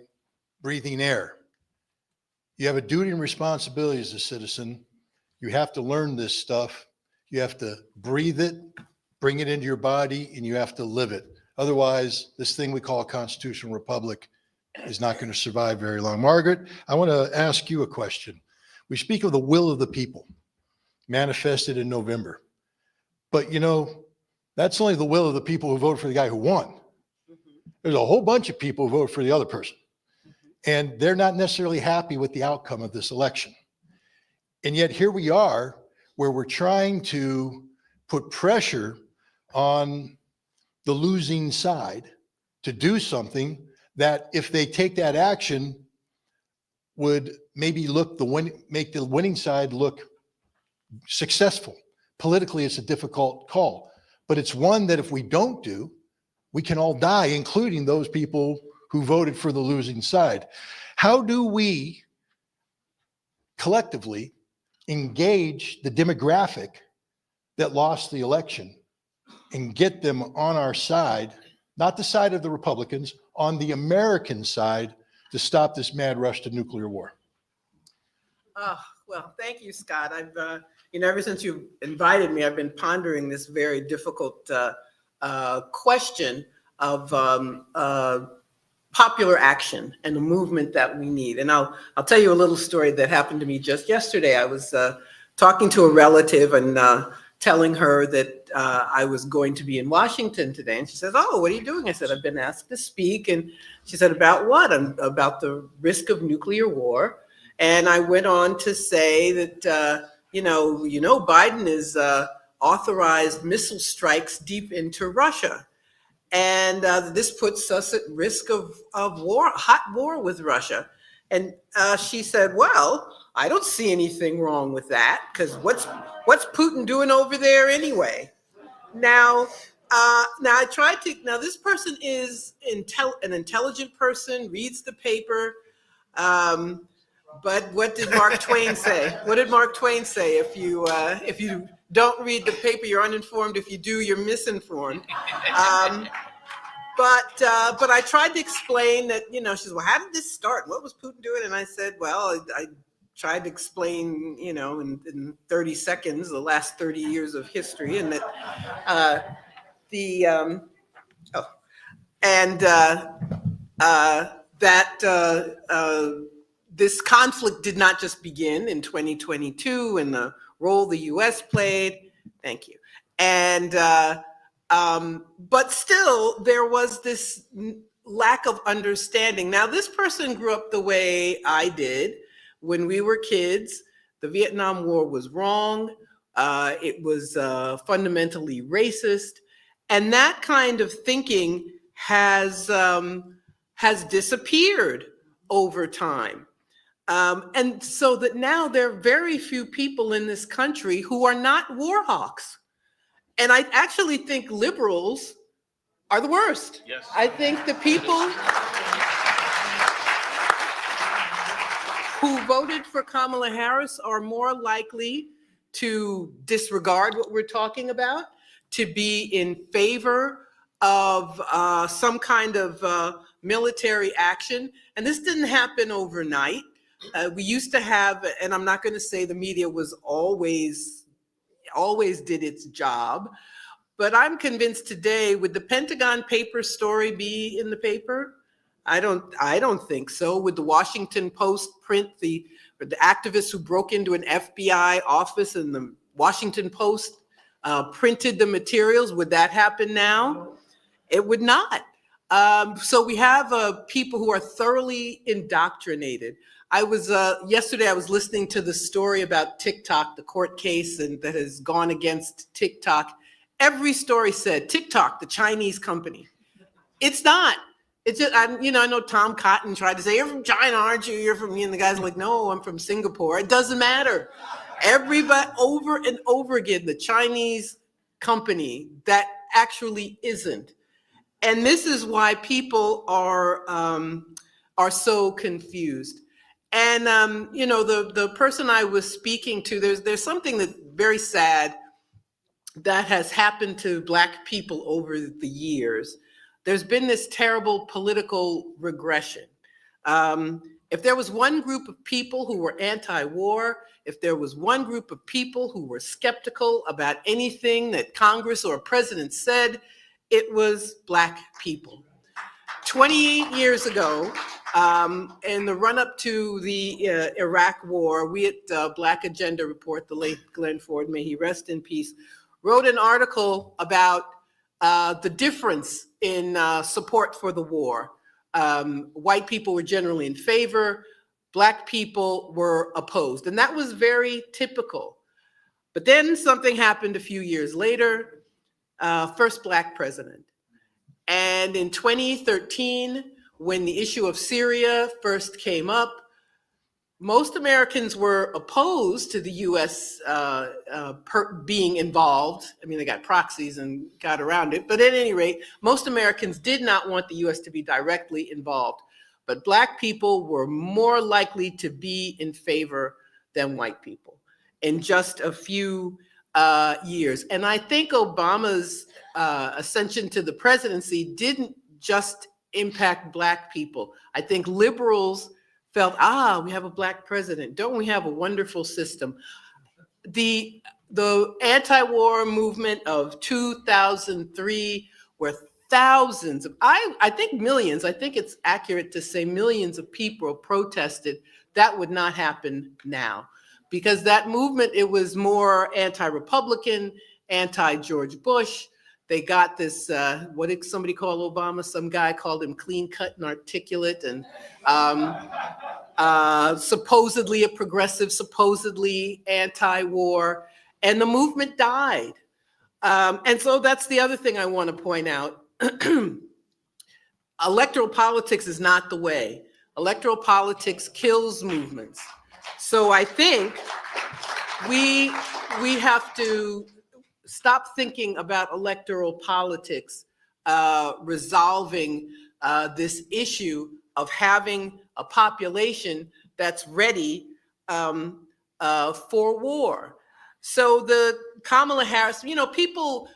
Speaker 2: breathing air. You have a duty and responsibility as a citizen. You have to learn this stuff. You have to breathe it, bring it into your body, and you have to live it. Otherwise, this thing we call a constitutional republic is not going to survive very long. Margaret, I want to ask you a question. We speak of the will of the people manifested in November. But, that's only the will of the people who voted for the guy who won. There's a whole bunch of people who voted for the other person. And they're not necessarily happy with the outcome of this election. And yet here we are, where we're trying to put pressure on the losing side to do something that, if they take that action, would maybe make the winning side look successful. Politically, it's a difficult call, but it's one that if we don't do, we can all die, including those people who voted for the losing side. How do we collectively engage the demographic that lost the election and get them on our side, not the side of the Republicans, on the American side, to stop this mad rush to nuclear war?
Speaker 6: Well, thank you, Scott. Ever since you invited me, I've been pondering this very difficult question of popular action and the movement that we need. And I'll tell you a little story that happened to me just yesterday. I was talking to a relative and telling her that I was going to be in Washington today. And she says, "Oh, what are you doing?" I said, "I've been asked to speak." And she said, "About what?" "About the risk of nuclear war." And I went on to say that, Biden has authorized missile strikes deep into Russia. And this puts us at risk of war, hot war with Russia. And she said, "Well, I don't see anything wrong with that, because what's Putin doing over there anyway?" Now I tried to. Now this person is an intelligent person, reads the paper. But what did Mark Twain say? What did Mark Twain say? If you don't read the paper, you're uninformed. If you do, you're misinformed. But I tried to explain that, she said, "Well, how did this start? What was Putin doing?" And I said, well, I tried to explain, in 30 seconds, the last 30 years of history, and that this conflict did not just begin in 2022 and the role the U.S. played. Thank you. And but still, there was this lack of understanding. Now, this person grew up the way I did. When we were kids, the Vietnam War was wrong. It was fundamentally racist. And that kind of thinking has disappeared over time. And so that now there are very few people in this country who are not war hawks. And I actually think liberals are the worst.
Speaker 5: Yes.
Speaker 6: I think the people who voted for Kamala Harris are more likely to disregard what we're talking about, to be in favor of some kind of military action. And this didn't happen overnight. We used to have, and I'm not going to say the media was always did its job, but I'm convinced today, would the Pentagon Papers story be in the paper? I don't think so. Would the Washington Post print the activists who broke into an FBI office and the Washington Post printed the materials? Would that happen now? It would not. So we have people who are thoroughly indoctrinated. Yesterday I was listening to the story about TikTok, the court case that has gone against TikTok. Every story said TikTok, the Chinese company. It's not. It's just, I know Tom Cotton tried to say, "You're from China, aren't you? You're from," and the guy's like, "No, I'm from Singapore." It doesn't matter. Everybody, over and over again, the Chinese company that actually isn't. And this is why people are so confused. And the person I was speaking to, there's something that's very sad that has happened to Black people over the years. There's been this terrible political regression. If there was one group of people who were anti-war, if there was one group of people who were skeptical about anything that Congress or a president said, it was Black people. 28 years ago, in the run-up to the Iraq War, we at Black Agenda Report, the late Glenn Ford, may he rest in peace, wrote an article about the difference in support for the war. White people were generally in favor, Black people were opposed, and that was very typical. But then something happened a few years later, first Black president. And in 2013, when the issue of Syria first came up, most Americans were opposed to the U.S. Being involved. I mean, they got proxies and got around it. But at any rate, most Americans did not want the U.S. to be directly involved. But Black people were more likely to be in favor than white people in just a few years. And I think Obama's ascension to the presidency didn't just impact Black people. I think liberals felt, we have a Black president. Don't we have a wonderful system? The anti-war movement of 2003, where thousands of, I think millions, I think it's accurate to say millions of people protested, that would not happen now. Because that movement, it was more anti-Republican, anti-George Bush. They got this, what did somebody call Obama? Some guy called him clean cut and articulate, and supposedly a progressive, supposedly anti-war, and the movement died. And so that's the other thing I want to point out. Electoral politics is not the way. Electoral politics kills movements. So I think we have to stop thinking about electoral politics resolving this issue of having a population that's ready for war. So the Kamala Harris, people,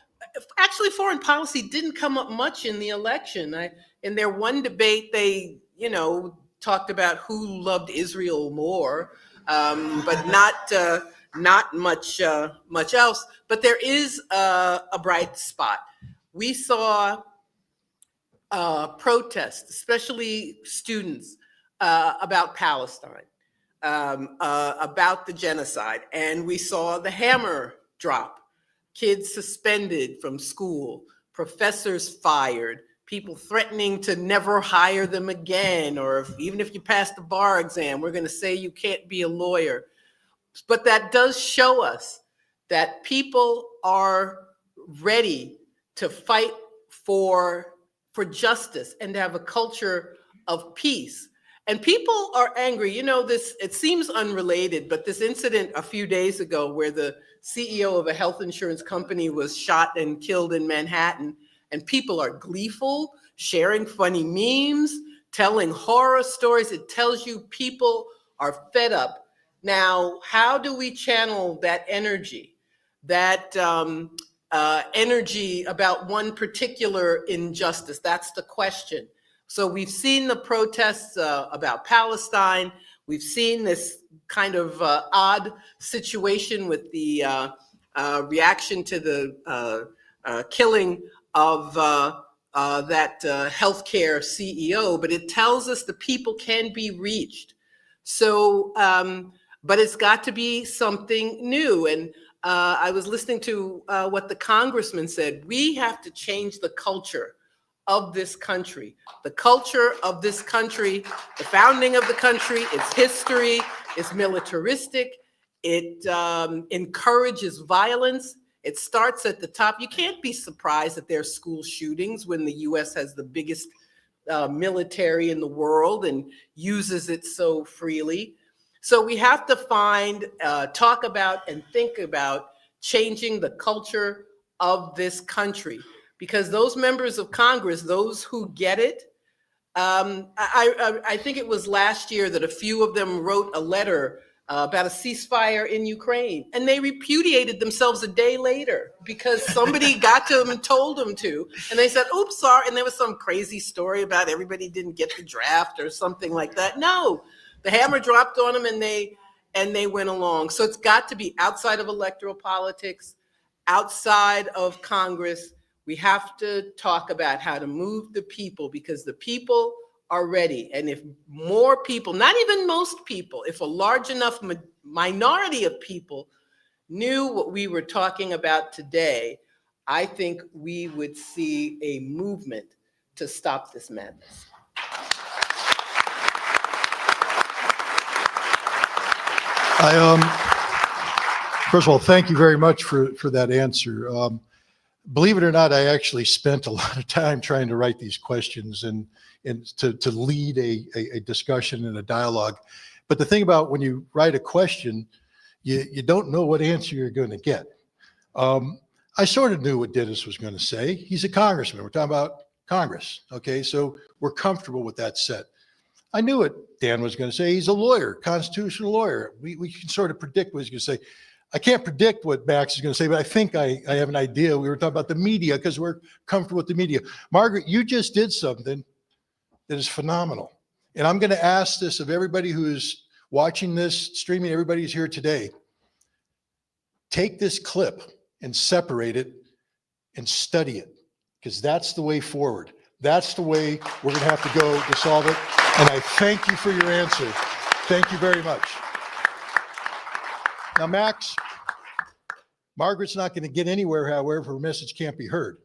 Speaker 6: actually foreign policy didn't come up much in the election. In their one debate, they, talked about who loved Israel more, but not much else. But there is a bright spot. We saw protests, especially students, about Palestine, about the genocide. And we saw the hammer drop, kids suspended from school, professors fired, people threatening to never hire them again, or even if you pass the bar exam, we're going to say you can't be a lawyer. But that does show us that people are ready to fight for justice and to have a culture of peace. And people are angry. It seems unrelated, but this incident a few days ago where the CEO of a health insurance company was shot and killed in Manhattan, and people are gleeful, sharing funny memes, telling horror stories. It tells you people are fed up. Now, how do we channel that energy? That energy about one particular injustice? That's the question. So we've seen the protests about Palestine. We've seen this kind of odd situation with the reaction to the killing of that healthcare CEO, but it tells us the people can be reached. So, but it's got to be something new. And I was listening to what the congressman said. We have to change the culture of this country. The culture of this country, the founding of the country, its history, is militaristic. It encourages violence. It starts at the top. You can't be surprised that there are school shootings when the U.S. has the biggest military in the world and uses it so freely. So we have to talk about and think about changing the culture of this country, because those members of Congress, those who get it, I think it was last year that a few of them wrote a letter about a ceasefire in Ukraine, and they repudiated themselves a day later because somebody got to them and told them to, and they said, oops, sorry, and there was some crazy story about everybody didn't get the draft or something like that. No, the hammer dropped on them and they went along. So it's got to be outside of electoral politics, outside of Congress. We have to talk about how to move the people, because the people are ready. And if more people, not even most people, if a large enough minority of people knew what we were talking about today, I think we would see a movement to stop this madness.
Speaker 2: First of all, thank you very much for that answer. believe it or not, I actually spent a lot of time trying to write these questions and to lead a discussion and a dialogue. But the thing about when you write a question, you don't know what answer you're going to get. I sort of knew what Dennis was going to say. He's a congressman. We're talking about Congress. Okay, so we're comfortable with that set. I knew what Dan was going to say. He's a lawyer, constitutional lawyer. We can sort of predict what he's going to say. I can't predict what Max is going to say, but I think I have an idea. We were talking about the media because we're comfortable with the media. Margaret, you just did something that is phenomenal. And I'm going to ask this of everybody who's watching this, streaming, everybody who's here today. Take this clip and separate it and study it, because that's the way forward. That's the way we're going to have to go to solve it. And I thank you for your answer. Thank you very much. Now, Max, Margaret's not going to get anywhere, however, if her message can't be heard.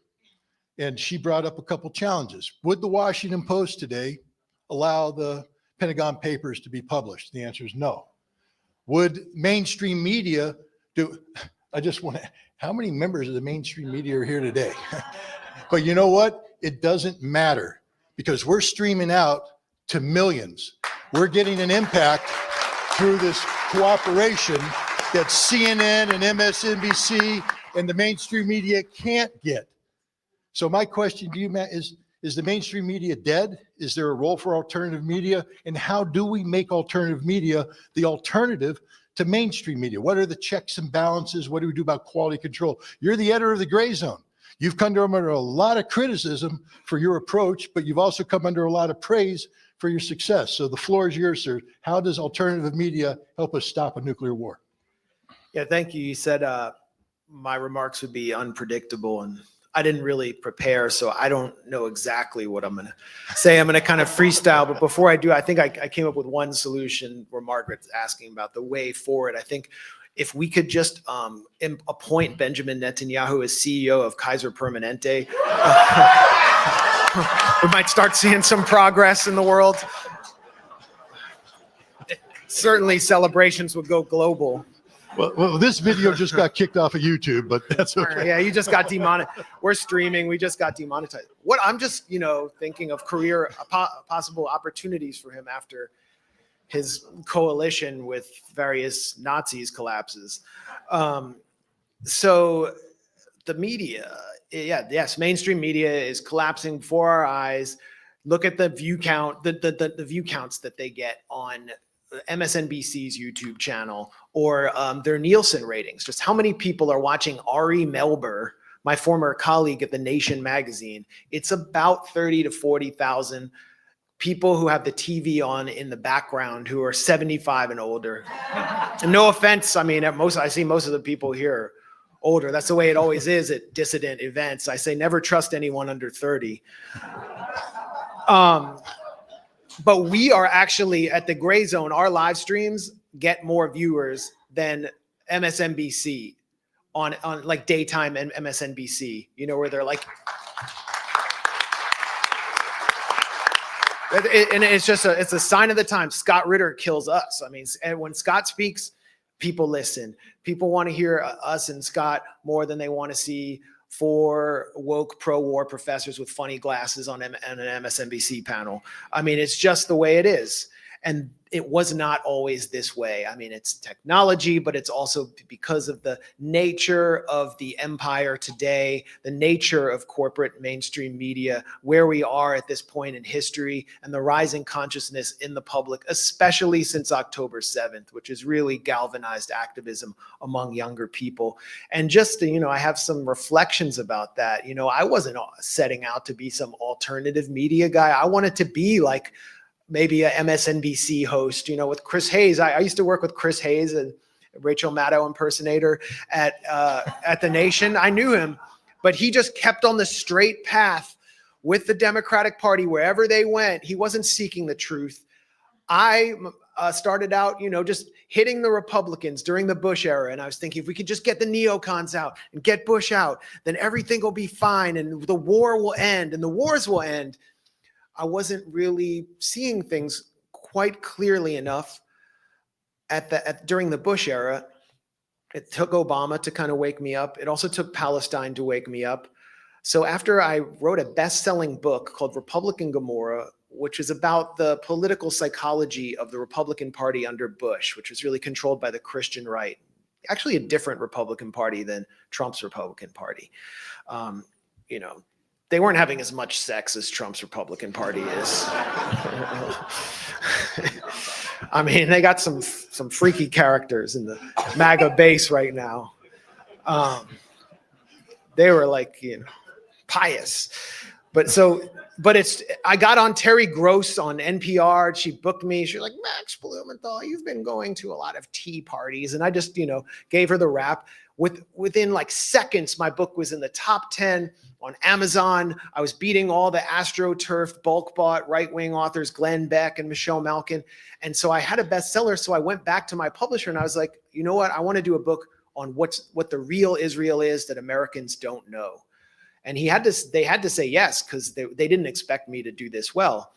Speaker 2: And she brought up a couple challenges. Would the Washington Post today allow the Pentagon Papers to be published? The answer is no. Would mainstream media do? I just want to, how many members of the mainstream media are here today? But you know what? It doesn't matter, because we're streaming out to millions. We're getting an impact through this cooperation that CNN and MSNBC and the mainstream media can't get. So my question to you, Matt, is the mainstream media dead? Is there a role for alternative media? And how do we make alternative media the alternative to mainstream media? What are the checks and balances? What do we do about quality control? You're the editor of the Gray Zone. You've come under a lot of criticism for your approach, but you've also come under a lot of praise for your success. So the floor is yours, sir. How does alternative media help us stop a nuclear war?
Speaker 7: Yeah, thank you. You said my remarks would be unpredictable, and I didn't really prepare, so I don't know exactly what I'm going to say. I'm going to kind of freestyle, but before I do, I think I came up with one solution where Margaret's asking about the way forward. I think if we could just appoint Benjamin Netanyahu as CEO of Kaiser Permanente, we might start seeing some progress in the world. Certainly celebrations would go global.
Speaker 2: Well, this video just got kicked off of YouTube, but that's okay.
Speaker 7: Yeah, you just got demonetized. We're streaming. We just got demonetized. What I'm just, thinking of career possible opportunities for him after his coalition with various Nazis collapses. So the media, yes, mainstream media is collapsing before our eyes. Look at the view count, the view counts that they get on MSNBC's YouTube channel, or their Nielsen ratings. Just how many people are watching Ari Melber, my former colleague at The Nation magazine? It's about 30 to 40,000 people who have the TV on in the background who are 75 and older. And no offense, I see most of the people here are older. That's the way it always is at dissident events. I say never trust anyone under 30. But we are actually at the Gray Zone. Our live streams get more viewers than MSNBC on like daytime and MSNBC, where they're like, and it's just it's a sign of the time. Scott Ritter kills us. And when Scott speaks, people listen. People want to hear us and Scott more than they want to see four woke pro-war professors with funny glasses on an MSNBC panel. It's just the way it is. And it was not always this way. It's technology, but it's also because of the nature of the empire today, the nature of corporate mainstream media, where we are at this point in history, and the rising consciousness in the public, especially since October 7th, which has really galvanized activism among younger people. And just, I have some reflections about that. I wasn't setting out to be some alternative media guy. I wanted to be like maybe a MSNBC host, with Chris Hayes. I used to work with Chris Hayes, a Rachel Maddow impersonator at The Nation. I knew him, but he just kept on the straight path with the Democratic Party wherever they went. He wasn't seeking the truth. I started out, just hitting the Republicans during the Bush era. And I was thinking, if we could just get the neocons out and get Bush out, then everything will be fine and the war will end and the wars will end. I wasn't really seeing things quite clearly enough during the Bush era. It took Obama to kind of wake me up. It also took Palestine to wake me up. So after I wrote a best-selling book called Republican Gomorrah, which is about the political psychology of the Republican Party under Bush, which was really controlled by the Christian right, actually a different Republican Party than Trump's Republican Party. You know, they weren't having as much sex as Trump's Republican Party is. I mean, they got some freaky characters in the MAGA base right now. They were like, you know, pious. I got on Terry Gross on NPR. She booked me. She's like, Max Blumenthal, you've been going to a lot of tea parties. And I just, you know, gave her the rap. Within like seconds, my book was in the top 10 on Amazon. I was beating all the AstroTurf bulk bought right-wing authors, Glenn Beck and Michelle Malkin. And so I had a bestseller. So I went back to my publisher and I was like, you know what? I want to do a book on what the real Israel is that Americans don't know. And they had to say yes, because they didn't expect me to do this well.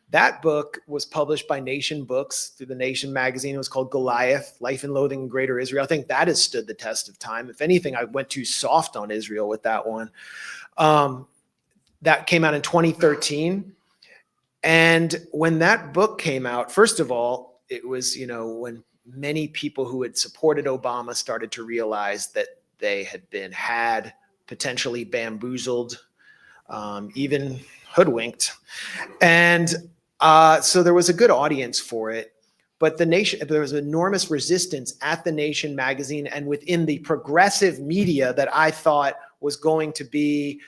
Speaker 7: That book was published by Nation Books through the Nation magazine. It was called Goliath, Life and Loathing in Greater Israel. I think that has stood the test of time. If anything, I went too soft on Israel with that one. That came out in 2013. And when that book came out, first of all, it was, you know, when many people who had supported Obama started to realize that they had been potentially bamboozled, even hoodwinked. And so there was a good audience for it, but there was enormous resistance at the Nation magazine and within the progressive media that I thought was going to be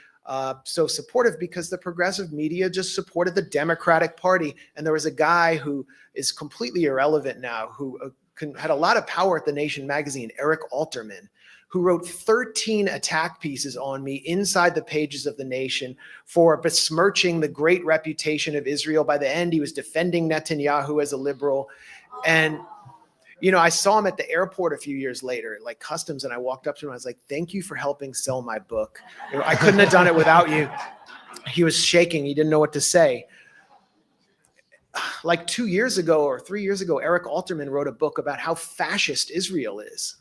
Speaker 7: so supportive, because the progressive media just supported the Democratic Party. And there was a guy who is completely irrelevant now, who had a lot of power at the Nation magazine, Eric Alterman, who wrote 13 attack pieces on me inside the pages of the Nation for besmirching the great reputation of Israel. By the end, he was defending Netanyahu as a liberal. And, you know, I saw him at the airport a few years later, like customs, and I walked up to him. I was like, thank you for helping sell my book. You know, I couldn't have done it without you. He was shaking. He didn't know what to say. Like 2 years ago or 3 years ago, Eric Alterman wrote a book about how fascist Israel is.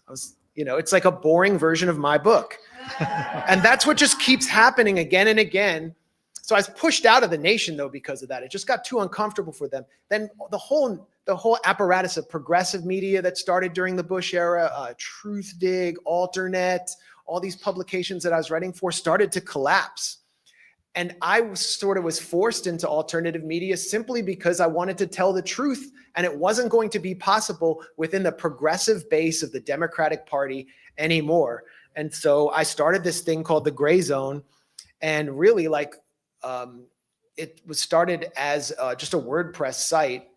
Speaker 7: You know, it's like a boring version of my book. And that's what just keeps happening again and again. So I was pushed out of the Nation, though, because of that. It just got too uncomfortable for them. Then the whole apparatus of progressive media that started during the Bush era, Truthdig, Alternet, all these publications that I was writing for started to collapse. And I was forced into alternative media simply because I wanted to tell the truth. And it wasn't going to be possible within the progressive base of the Democratic Party anymore. And so I started this thing called the Gray Zone. And really, it was started as just a WordPress site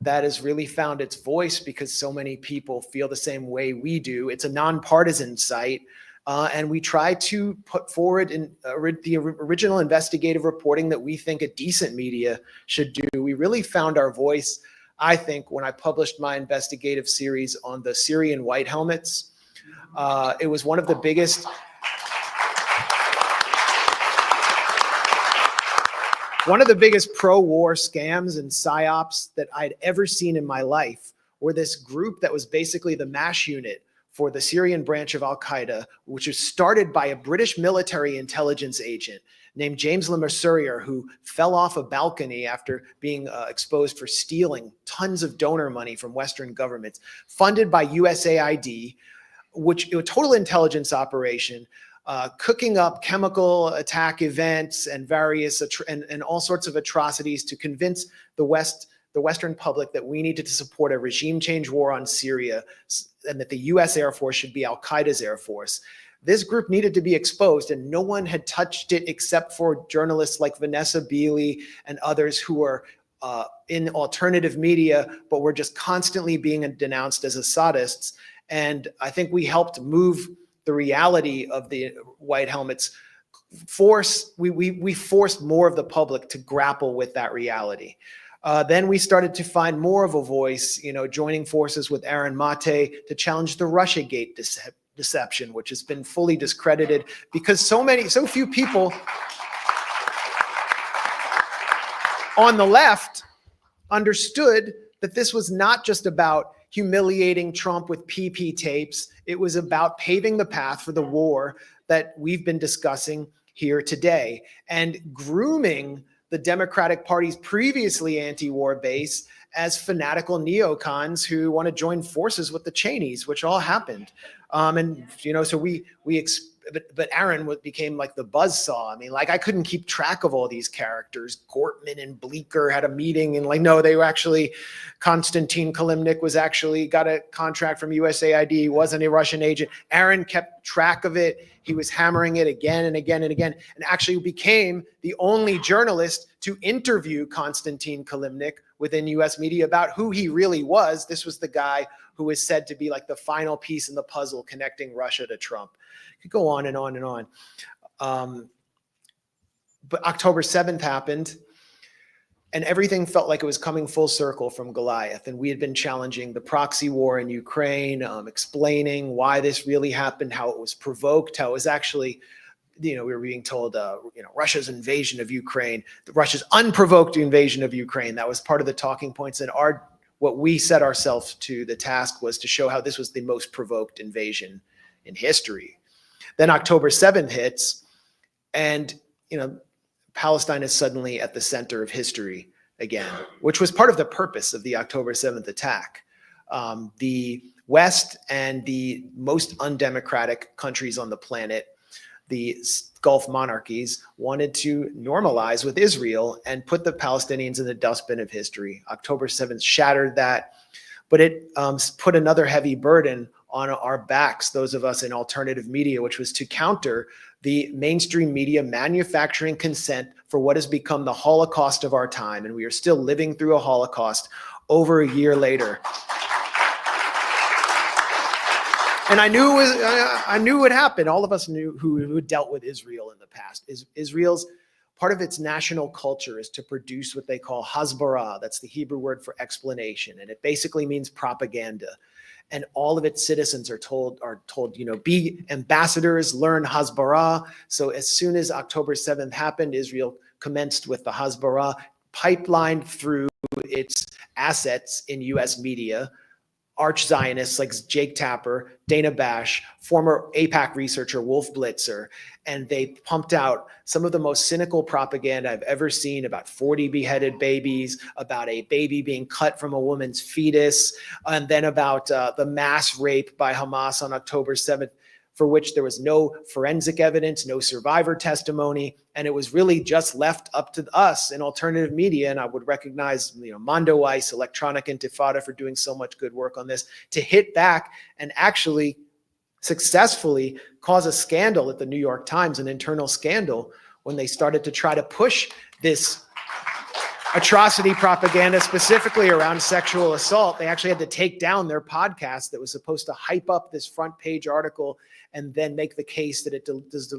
Speaker 7: that has really found its voice because so many people feel the same way we do. It's a nonpartisan site. And we try to put forward the original investigative reporting that we think a decent media should do. We really found our voice, I think, when I published my investigative series on the Syrian white helmets. It was one of the biggest pro-war scams and psyops that I'd ever seen in my life, were this group that was basically the MASH unit for the Syrian branch of al-Qaeda, which was started by a British military intelligence agent named James Le Mercier, who fell off a balcony after being exposed for stealing tons of donor money from Western governments, funded by USAID, which a total intelligence operation, cooking up chemical attack events and various and all sorts of atrocities to convince the Western public that we needed to support a regime change war on Syria and that the US Air Force should be al-Qaeda's Air Force. This group needed to be exposed, and no one had touched it except for journalists like Vanessa Beeley and others who are in alternative media, but were just constantly being denounced as Assadists. And I think we helped move the reality of the white helmets. We forced more of the public to grapple with that reality. Then we started to find more of a voice, joining forces with Aaron Mate to challenge the Russiagate deception, which has been fully discredited because so few people on the left understood that this was not just about humiliating Trump with PP tapes. It was about paving the path for the war that we've been discussing here today and grooming the Democratic Party's previously anti-war base as fanatical neocons who want to join forces with the Cheneys, which all happened. So but Aaron became like the buzzsaw. I mean, like I couldn't keep track of all these characters. Gortman and Bleecker had a meeting and like, no, they were actually, Konstantin Kalimnik was actually got a contract from USAID. He wasn't a Russian agent. Aaron kept track of it. He was hammering it again and again and again, and actually became the only journalist to interview Konstantin Kalimnik within US media about who he really was. This was the guy who is said to be like the final piece in the puzzle connecting Russia to Trump. Could go on and on and on. But October 7th happened, and everything felt like it was coming full circle from Goliath. And we had been challenging the proxy war in Ukraine, explaining why this really happened, how it was provoked, how it was actually, we were being told, Russia's invasion of Ukraine, Russia's unprovoked invasion of Ukraine. That was part of the talking points. And what we set ourselves to the task was to show how this was the most provoked invasion in history. Then October 7th hits, and Palestine is suddenly at the center of history again, which was part of the purpose of the October 7th attack. The West and the most undemocratic countries on the planet, the Gulf monarchies, wanted to normalize with Israel and put the Palestinians in the dustbin of history. October 7th shattered that, but it put another heavy burden on our backs, those of us in alternative media, which was to counter the mainstream media manufacturing consent for what has become the Holocaust of our time. And we are still living through a Holocaust over a year later. And I knew it would happen. All of us knew who dealt with Israel in the past. Israel's part of its national culture is to produce what they call hasbara. That's the Hebrew word for explanation. And it basically means propaganda. And all of its citizens are told, be ambassadors, learn hasbara. So as soon as October 7th happened, Israel commenced with the hasbara, pipelined through its assets in US media, arch Zionists like Jake Tapper, Dana Bash, former AIPAC researcher Wolf Blitzer, and they pumped out some of the most cynical propaganda I've ever seen about 40 beheaded babies, about a baby being cut from a woman's fetus, and then about the mass rape by Hamas on October 7th, for which there was no forensic evidence, no survivor testimony, and it was really just left up to us in alternative media. And I would recognize, Mondo Weiss, Electronic Intifada, for doing so much good work on this, to hit back and actually successfully cause a scandal at the New York Times, an internal scandal, when they started to try to push this atrocity propaganda, specifically around sexual assault. They actually had to take down their podcast that was supposed to hype up this front page article and then make the case that it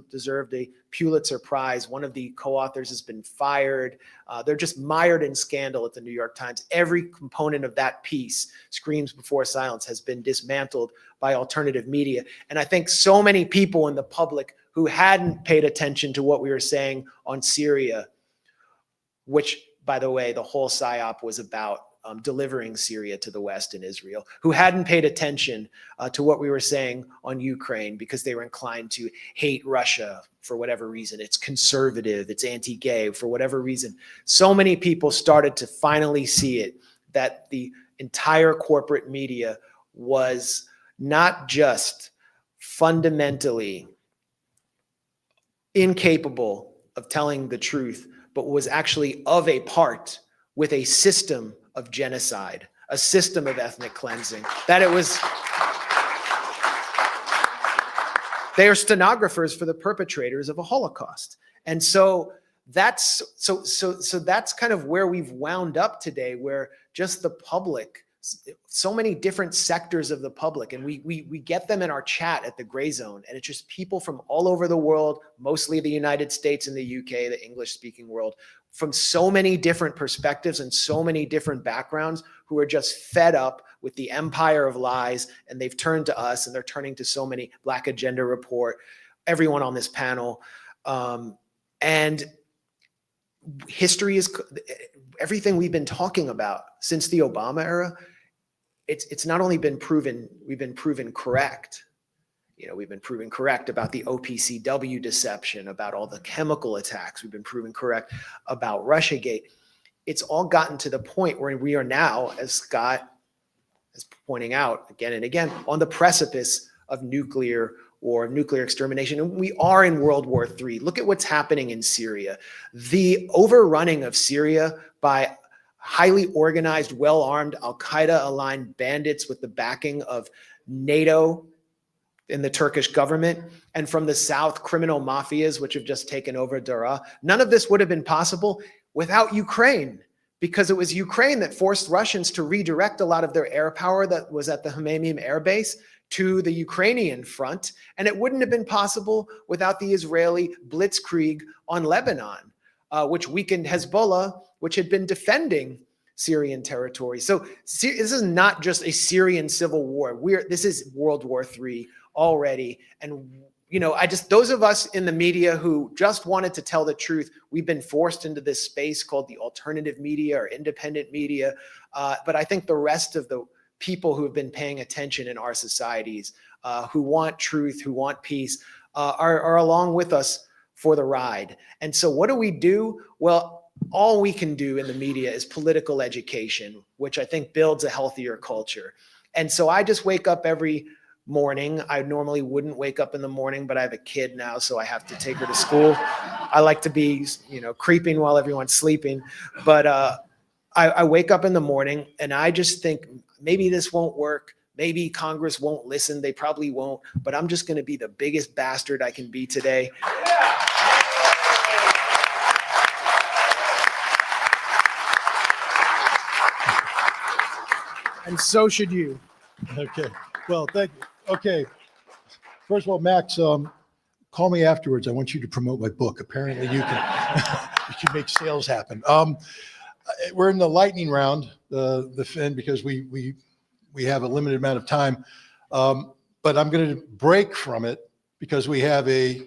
Speaker 7: deserved a Pulitzer Prize. One of the co-authors has been fired. They're just mired in scandal at the New York Times. Every component of that piece, Screams Before Silence, has been dismantled by alternative media. And I think so many people in the public who hadn't paid attention to what we were saying on Syria, which, by the way, the whole PSYOP was about delivering Syria to the West and Israel, who hadn't paid attention to what we were saying on Ukraine because they were inclined to hate Russia for whatever reason. It's conservative, it's anti-gay, for whatever reason. So many people started to finally see it, that the entire corporate media was not just fundamentally incapable of telling the truth, but was actually of a part with a system of genocide, a system of ethnic cleansing, that it was, they are stenographers for the perpetrators of a Holocaust. And so that's kind of where we've wound up today, where just the public, so many different sectors of the public, and we get them in our chat at the Gray Zone, and it's just people from all over the world, mostly the United States and the UK, the English-speaking world, from so many different perspectives and so many different backgrounds, who are just fed up with the empire of lies, and they've turned to us, and they're turning to so many, Black Agenda Report, everyone on this panel, and history is everything we've been talking about since the Obama era. It's not only been proven, we've been proven correct. We've been proven correct about the OPCW deception, about all the chemical attacks. We've been proven correct about Russiagate. It's all gotten to the point where we are now, as Scott is pointing out again and again, on the precipice of nuclear war, nuclear extermination. And we are in World War III. Look at what's happening in Syria. The overrunning of Syria by highly organized, well-armed, al-Qaeda-aligned bandits with the backing of NATO in the Turkish government, and from the south, criminal mafias, which have just taken over Daraa. None of this would have been possible without Ukraine, because it was Ukraine that forced Russians to redirect a lot of their air power that was at the Hmeimim air base to the Ukrainian front. And it wouldn't have been possible without the Israeli blitzkrieg on Lebanon, which weakened Hezbollah, which had been defending Syrian territory. So this is not just a Syrian civil war. This is World War III already. And those of us in the media who just wanted to tell the truth, we've been forced into this space called the alternative media or independent media. But I think the rest of the people who have been paying attention in our societies, who want truth, who want peace, are along with us for the ride. And so what do? Well, all we can do in the media is political education, which I think builds a healthier culture. And so I just wake up every morning. I normally wouldn't wake up in the morning, but I have a kid now, so I have to take her to school. I like to be, creeping while everyone's sleeping. But I wake up in the morning and I just think maybe this won't work. Maybe Congress won't listen. They probably won't. But I'm just going to be the biggest bastard I can be today. And so should you.
Speaker 2: Okay. Well, thank you. Okay. First of all, Max, call me afterwards. I want you to promote my book. Apparently you can make sales happen. We're in the lightning round, the fin, because we have a limited amount of time. But I'm going to break from it because we have a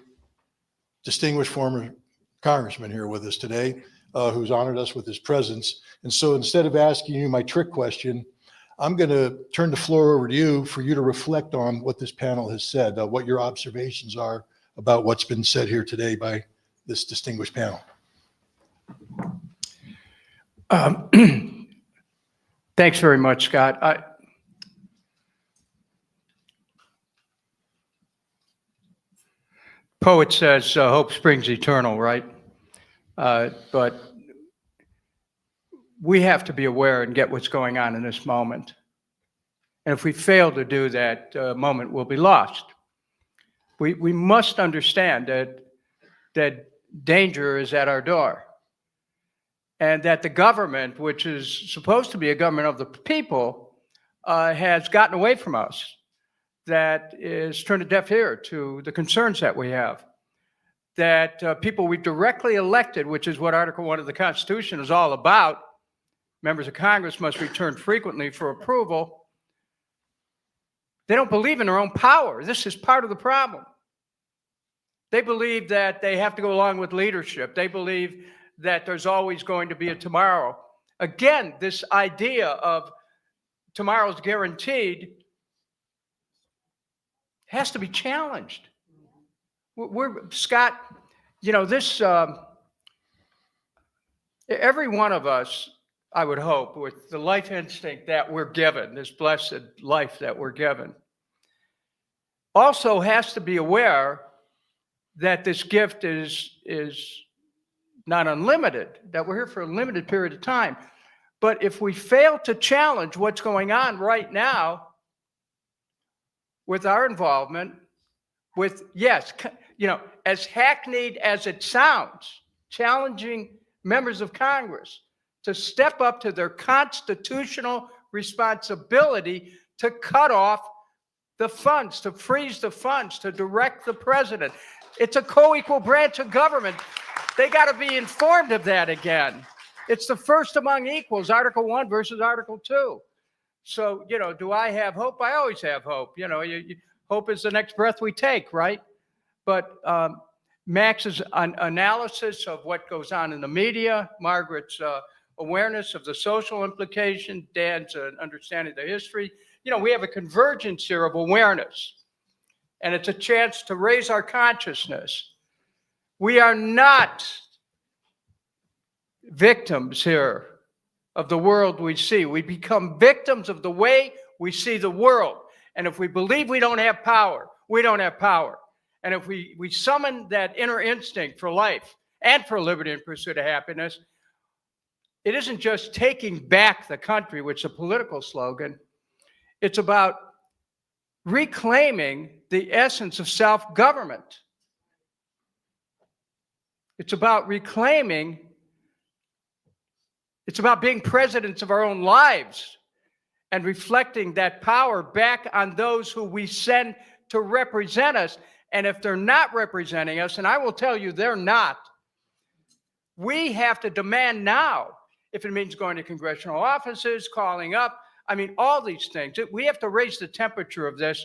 Speaker 2: distinguished former congressman here with us today, who's honored us with his presence. And so instead of asking you my trick question, I'm going to turn the floor over to you for you to reflect on what this panel has said, what your observations are about what's been said here today by this distinguished panel.
Speaker 4: Thanks very much, Scott. Poet says, hope springs eternal, right? But we have to be aware and get what's going on in this moment. And if we fail to do that, moment will be lost. We must understand that danger is at our door. And that the government, which is supposed to be a government of the people, has gotten away from us. That is turned a deaf ear to the concerns that we have. That people we directly elected, which is what Article 1 of the Constitution is all about, members of Congress must return frequently for approval. They don't believe in their own power. This is part of the problem. They believe that they have to go along with leadership. They believe that there's always going to be a tomorrow. Again, this idea of tomorrow's guaranteed has to be challenged. Scott, this, every one of us, I would hope, with the life instinct that we're given, this blessed life that we're given, also has to be aware that this gift is not unlimited, that we're here for a limited period of time. But if we fail to challenge what's going on right now with our involvement, with, yes, as hackneyed as it sounds, challenging members of Congress to step up to their constitutional responsibility to cut off the funds, to freeze the funds, to direct the president. It's a co-equal branch of government. They got to be informed of that again. It's the first among equals, Article 1 versus Article 2. So, do I have hope? I always have hope. Hope is the next breath we take, right? But Max's analysis of what goes on in the media, Margaret's awareness of the social implication, Dan's understanding of the history. We have a convergence here of awareness. and it's a chance to raise our consciousness. We are not victims here of the world we see. We become victims of the way we see the world. And if we believe we don't have power, we don't have power. And if we summon that inner instinct for life and for liberty and pursuit of happiness, it isn't just taking back the country, which is a political slogan. It's about reclaiming the essence of self-government. It's about reclaiming, it's about being presidents of our own lives and reflecting that power back on those who we send to represent us. And if they're not representing us, and I will tell you they're not, we have to demand now, if it means going to congressional offices, calling up, I mean, all these things. We have to raise the temperature of this,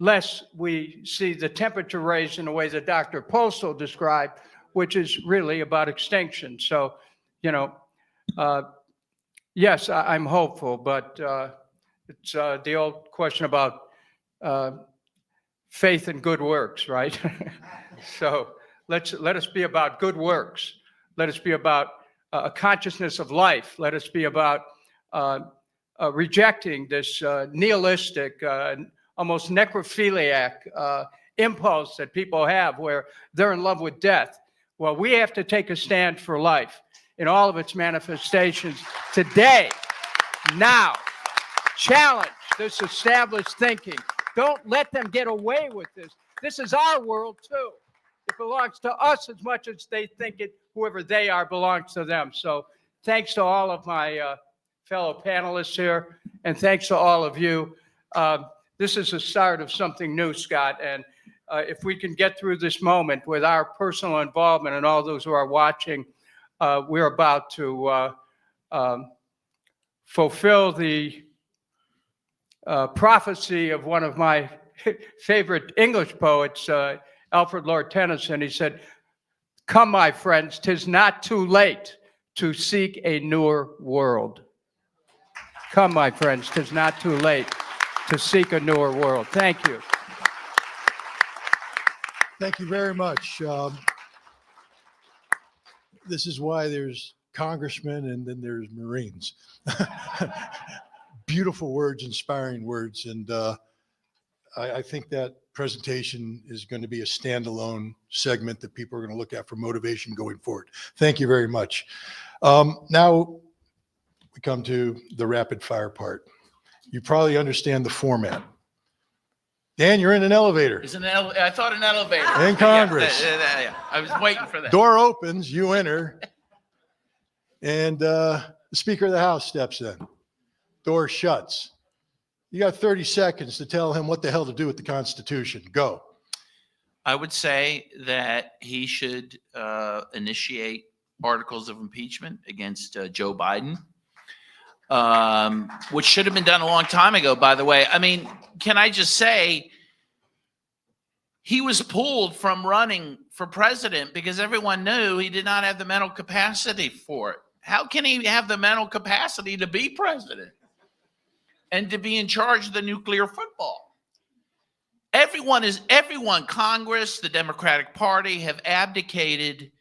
Speaker 4: lest we see the temperature raised in the way that Dr. Postal described, which is really about extinction. So, yes, I'm hopeful, but it's the old question about faith and good works, right? So let us be about good works. Let us be about a consciousness of life. Let us be about rejecting this nihilistic, almost necrophiliac impulse that people have where they're in love with death. Well, we have to take a stand for life in all of its manifestations today, now. Challenge this established thinking. Don't let them get away with this. This is our world too. It belongs to us as much as they think it, whoever they are, belongs to them. So thanks to all of my fellow panelists here, and thanks to all of you. This is the start of something new, Scott, and if we can get through this moment with our personal involvement and all those who are watching, we're about to fulfill the prophecy of one of my favorite English poets, Alfred Lord Tennyson. He said, "Come, my friends, 'tis not too late to seek a newer world." Come, my friends, 'tis not too late to seek a newer world. Thank you.
Speaker 2: Thank you very much. This is why there's congressmen and then there's Marines. Beautiful words, inspiring words. And I think that presentation is going to be a standalone segment that people are going to look at for motivation going forward. Thank you very much. Now we come to the rapid fire part. You probably understand the format. Dan, you're in an elevator.
Speaker 5: I thought an elevator.
Speaker 2: In Congress.
Speaker 5: Yeah. I was waiting for that.
Speaker 2: Door opens, you enter, and the Speaker of the House steps in. Door shuts. You got 30 seconds to tell him what the hell to do with the Constitution. Go.
Speaker 5: I would say that he should initiate articles of impeachment against Joe Biden, which should have been done a long time ago, by the way. I mean, can I just say, he was pulled from running for president because everyone knew he did not have the mental capacity for it. How can he have the mental capacity to be president and to be in charge of the nuclear football? Everyone, Congress, the Democratic Party have abdicated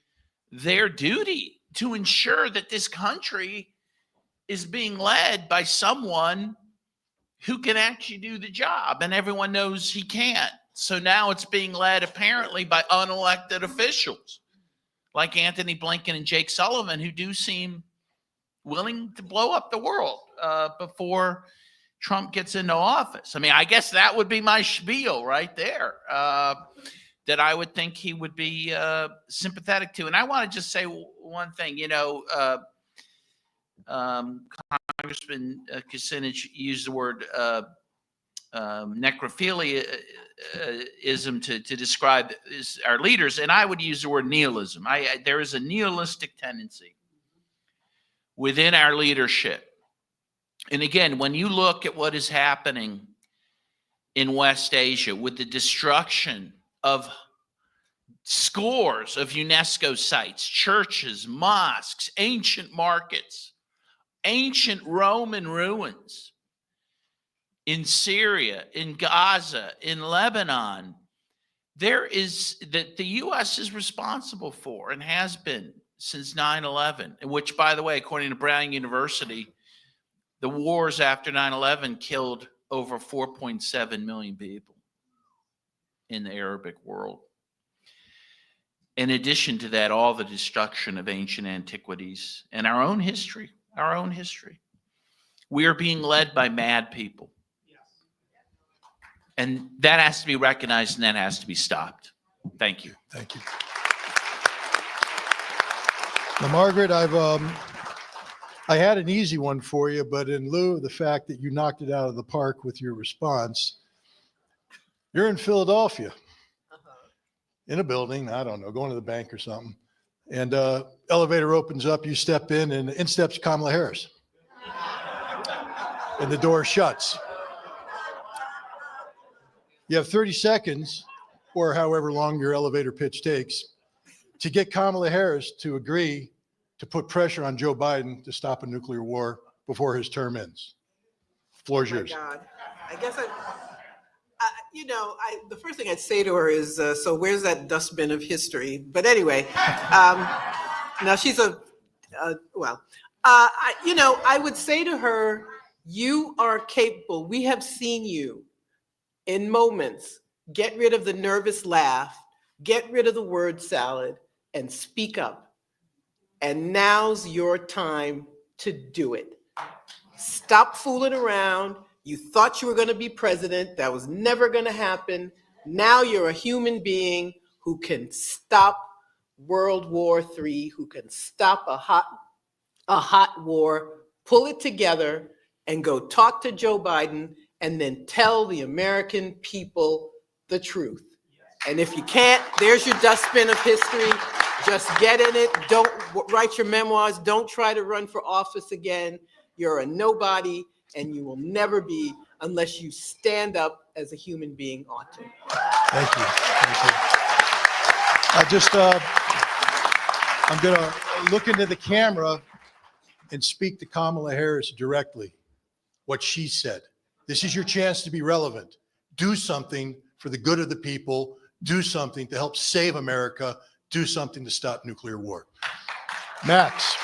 Speaker 5: their duty to ensure that this country is being led by someone who can actually do the job, and everyone knows he can't. So now it's being led apparently by unelected officials like Anthony Blinken and Jake Sullivan, who do seem willing to blow up the world before Trump gets into office. I mean, I guess that would be my spiel right there, that I would think he would be sympathetic to. And I want to just say one thing, Congressman Kucinich used the word necrophiliaism to describe our leaders, and I would use the word nihilism. There is a nihilistic tendency within our leadership. And again, when you look at what is happening in West Asia with the destruction of scores of UNESCO sites, churches, mosques, ancient markets, ancient Roman ruins, in Syria, in Gaza, in Lebanon, there is that the U.S. is responsible for and has been since 9/11, which, by the way, according to Brown University, the wars after 9/11 killed over 4.7 million people in the Arabic world. In addition to that, all the destruction of ancient antiquities and our own history, our own history. We are being led by mad people. And that has to be recognized and that has to be stopped. Thank you.
Speaker 2: Thank you. Now, Margaret, I had an easy one for you, but in lieu of the fact that you knocked it out of the park with your response, you're in Philadelphia, in a building, I don't know, going to the bank or something, and elevator opens up, you step in steps Kamala Harris. And the door shuts. You have 30 seconds, or however long your elevator pitch takes, to get Kamala Harris to agree to put pressure on Joe Biden to stop a nuclear war before his term ends. Floor is
Speaker 6: Oh my
Speaker 2: yours.
Speaker 6: God. I guess the first thing I'd say to her is, so where's that dustbin of history? But anyway, now she's I would say to her, you are capable. We have seen you in moments get rid of the nervous laugh, get rid of the word salad, and speak up. And now's your time to do it. Stop fooling around. You thought you were going to be president. That was never going to happen. Now you're a human being who can stop World War III, who can stop a hot war, pull it together, and go talk to Joe Biden, and then tell the American people the truth. And if you can't, there's your dustbin of history. Just get in it. Don't write your memoirs. Don't try to run for office again. You're a nobody, and you will never be unless you stand up as a human being ought to.
Speaker 2: Thank you. I'm going to look into the camera and speak to Kamala Harris directly, what she said. This is your chance to be relevant. Do something for the good of the people. Do something to help save America. Do something to stop nuclear war. Max,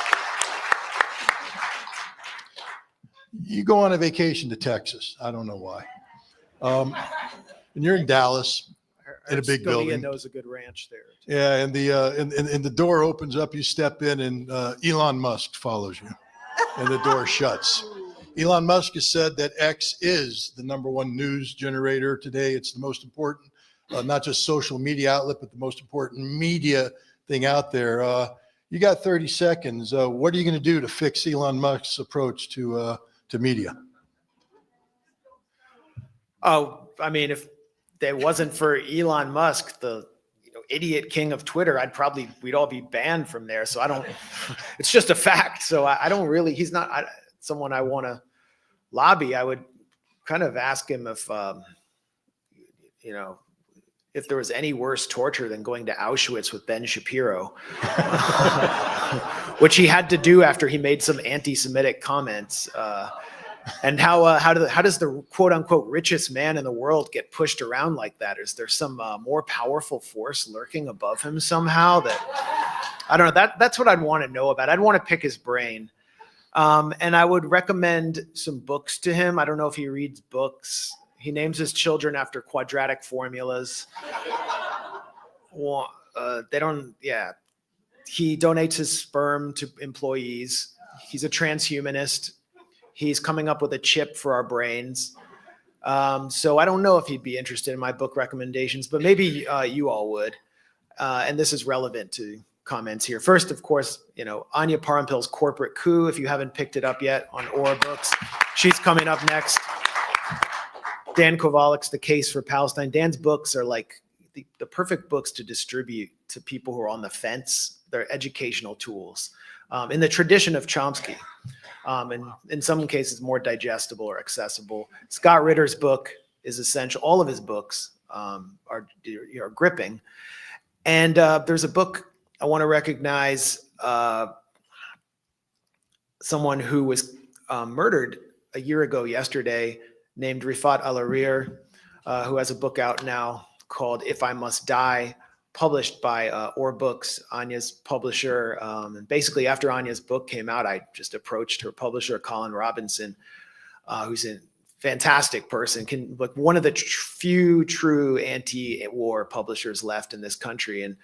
Speaker 2: you go on a vacation to Texas. I don't know why. And you're in Dallas in a big building.
Speaker 7: Knows a good ranch there.
Speaker 2: Yeah, and the door opens up, you step in, and Elon Musk follows you, and the door shuts. Elon Musk has said that X is the #1 news generator today. It's the most important, not just social media outlet, but the most important media thing out there. You got 30 seconds. What are you going to do to fix Elon Musk's approach to media?
Speaker 7: Oh, I mean, if it wasn't for Elon Musk, the idiot king of Twitter, we'd all be banned from there. So it's just a fact. So I don't really, he's not someone I want to lobby. I would kind of ask him if there was any worse torture than going to Auschwitz with Ben Shapiro, which he had to do after he made some anti-Semitic comments. And how does the quote unquote richest man in the world get pushed around like that? Is there some more powerful force lurking above him somehow that, I don't know, that's what I'd want to know about. I'd want to pick his brain. And I would recommend some books to him. I don't know if he reads books. He names his children after quadratic formulas. He donates his sperm to employees. He's a transhumanist. He's coming up with a chip for our brains. So I don't know if he'd be interested in my book recommendations, but maybe you all would. And this is relevant to comments here. First, of course, Anya Parampil's Corporate Coup, if you haven't picked it up yet on Aura Books. She's coming up next. Dan Kovalik's The Case for Palestine. Dan's books are like the perfect books to distribute to people who are on the fence. They're educational tools in the tradition of Chomsky. And in some cases, more digestible or accessible. Scott Ritter's book is essential. All of his books are gripping. And there's a book I want to recognize, someone who was murdered a year ago yesterday named Rifat Al-Arir, who has a book out now called If I Must Die, published by Or Books, Anya's publisher. And basically, after Anya's book came out, I just approached her publisher, Colin Robinson, who's a fantastic person, like one of the few true anti-war publishers left in this country, and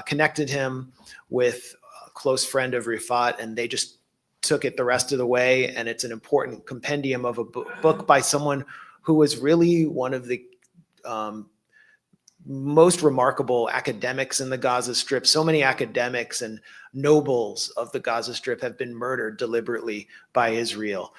Speaker 7: connected him with a close friend of Rifat, and they just took it the rest of the way. And it's an important compendium of a book by someone who was really one of the most remarkable academics in the Gaza Strip. So many academics and nobles of the Gaza Strip have been murdered deliberately by Israel.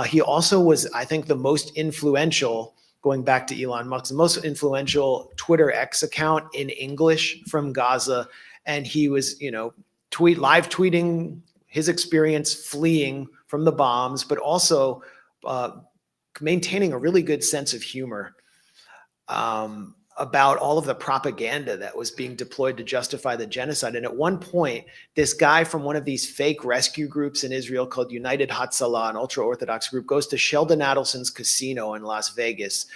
Speaker 7: He also was, I think, the most influential, going back to Elon Musk, the most influential Twitter X account in English from Gaza. And he was, live tweeting his experience fleeing from the bombs, but also maintaining a really good sense of humor about all of the propaganda that was being deployed to justify the genocide. And at one point, this guy from one of these fake rescue groups in Israel called United Hatzalah, an ultra-Orthodox group, goes to Sheldon Adelson's casino in Las Vegas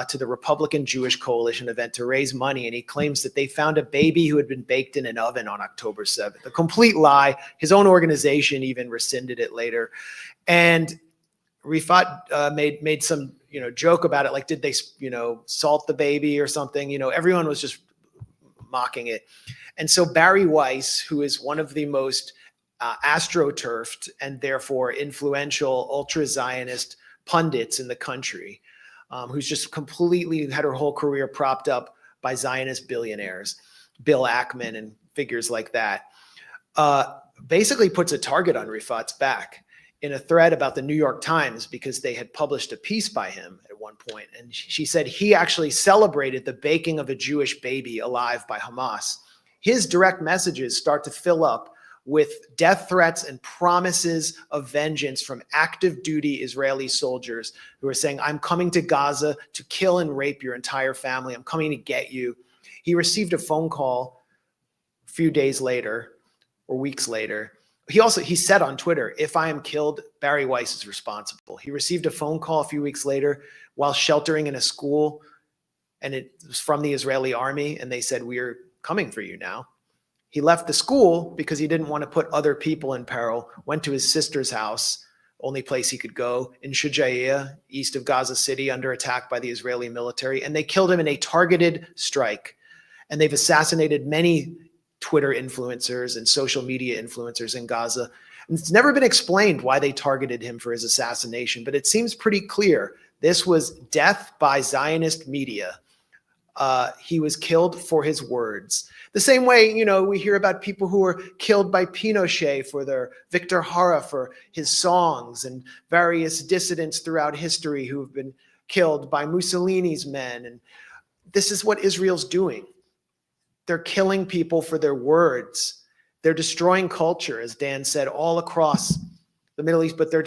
Speaker 7: to the Republican Jewish Coalition event to raise money. And he claims that they found a baby who had been baked in an oven on October 7th. A complete lie. His own organization even rescinded it later. And Rifat made some joke about it, like, did they salt the baby or something? Everyone was just mocking it. And so Barry Weiss, who is one of the most astroturfed and therefore influential ultra-Zionist pundits in the country, who's just completely had her whole career propped up by Zionist billionaires, Bill Ackman and figures like that, basically puts a target on Rifat's back in a thread about the New York Times, because they had published a piece by him at one point. And she said he actually celebrated the baking of a Jewish baby alive by Hamas. His direct messages start to fill up with death threats and promises of vengeance from active duty Israeli soldiers who are saying, I'm coming to Gaza to kill and rape your entire family. I'm coming to get you. He received a phone call a few days later or weeks later. He said on Twitter, if I am killed, Barry Weiss is responsible. He received a phone call a few weeks later while sheltering in a school, and it was from the Israeli army, and they said, we're coming for you now. He left the school because he didn't want to put other people in peril, went to his sister's house, only place he could go, in Shujaiya, east of Gaza City, under attack by the Israeli military, and they killed him in a targeted strike. And they've assassinated many Twitter influencers and social media influencers in Gaza. And it's never been explained why they targeted him for his assassination, but it seems pretty clear. This was death by Zionist media. He was killed for his words. The same way, we hear about people who were killed by Pinochet for their Victor Jara for his songs, and various dissidents throughout history who have been killed by Mussolini's men. And this is what Israel's doing. They're killing people for their words. They're destroying culture, as Dan said, all across the Middle East, but they're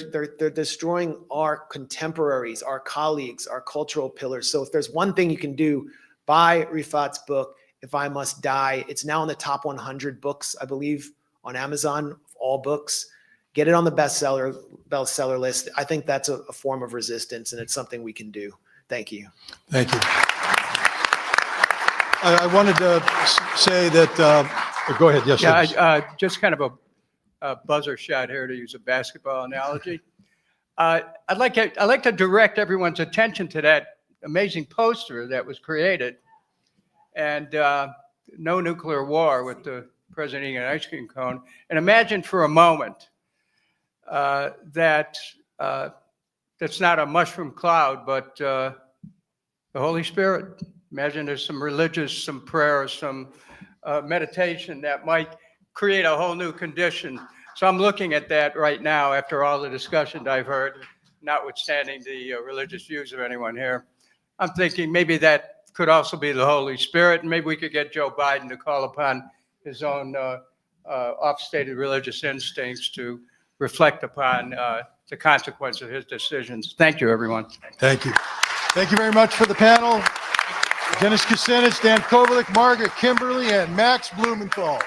Speaker 7: destroying our contemporaries, our colleagues, our cultural pillars. So if there's one thing you can do, buy Rifat's book, If I Must Die. It's now in the top 100 books, I believe, on Amazon, all books. Get it on the bestseller list. I think that's a form of resistance, and it's something we can do. Thank you.
Speaker 2: Thank you. I wanted to say that, go ahead. Yes, sir.
Speaker 4: Yeah, just kind of a buzzer shot here, to use a basketball analogy. I'd like to direct everyone's attention to that amazing poster that was created, and no nuclear war, with the president eating an ice cream cone. And imagine for a moment that's not a mushroom cloud, but the Holy Spirit. Imagine there's some religious, some prayer, some meditation that might create a whole new condition. So I'm looking at that right now after all the discussion I've heard, notwithstanding the religious views of anyone here. I'm thinking maybe that could also be the Holy Spirit, and maybe we could get Joe Biden to call upon his own off-stated religious instincts to reflect upon the consequence of his decisions. Thank you, everyone.
Speaker 2: Thank you. Thank you very much for the panel. Dennis Kucinich, Dan Kovalik, Margaret Kimberly, and Max Blumenthal.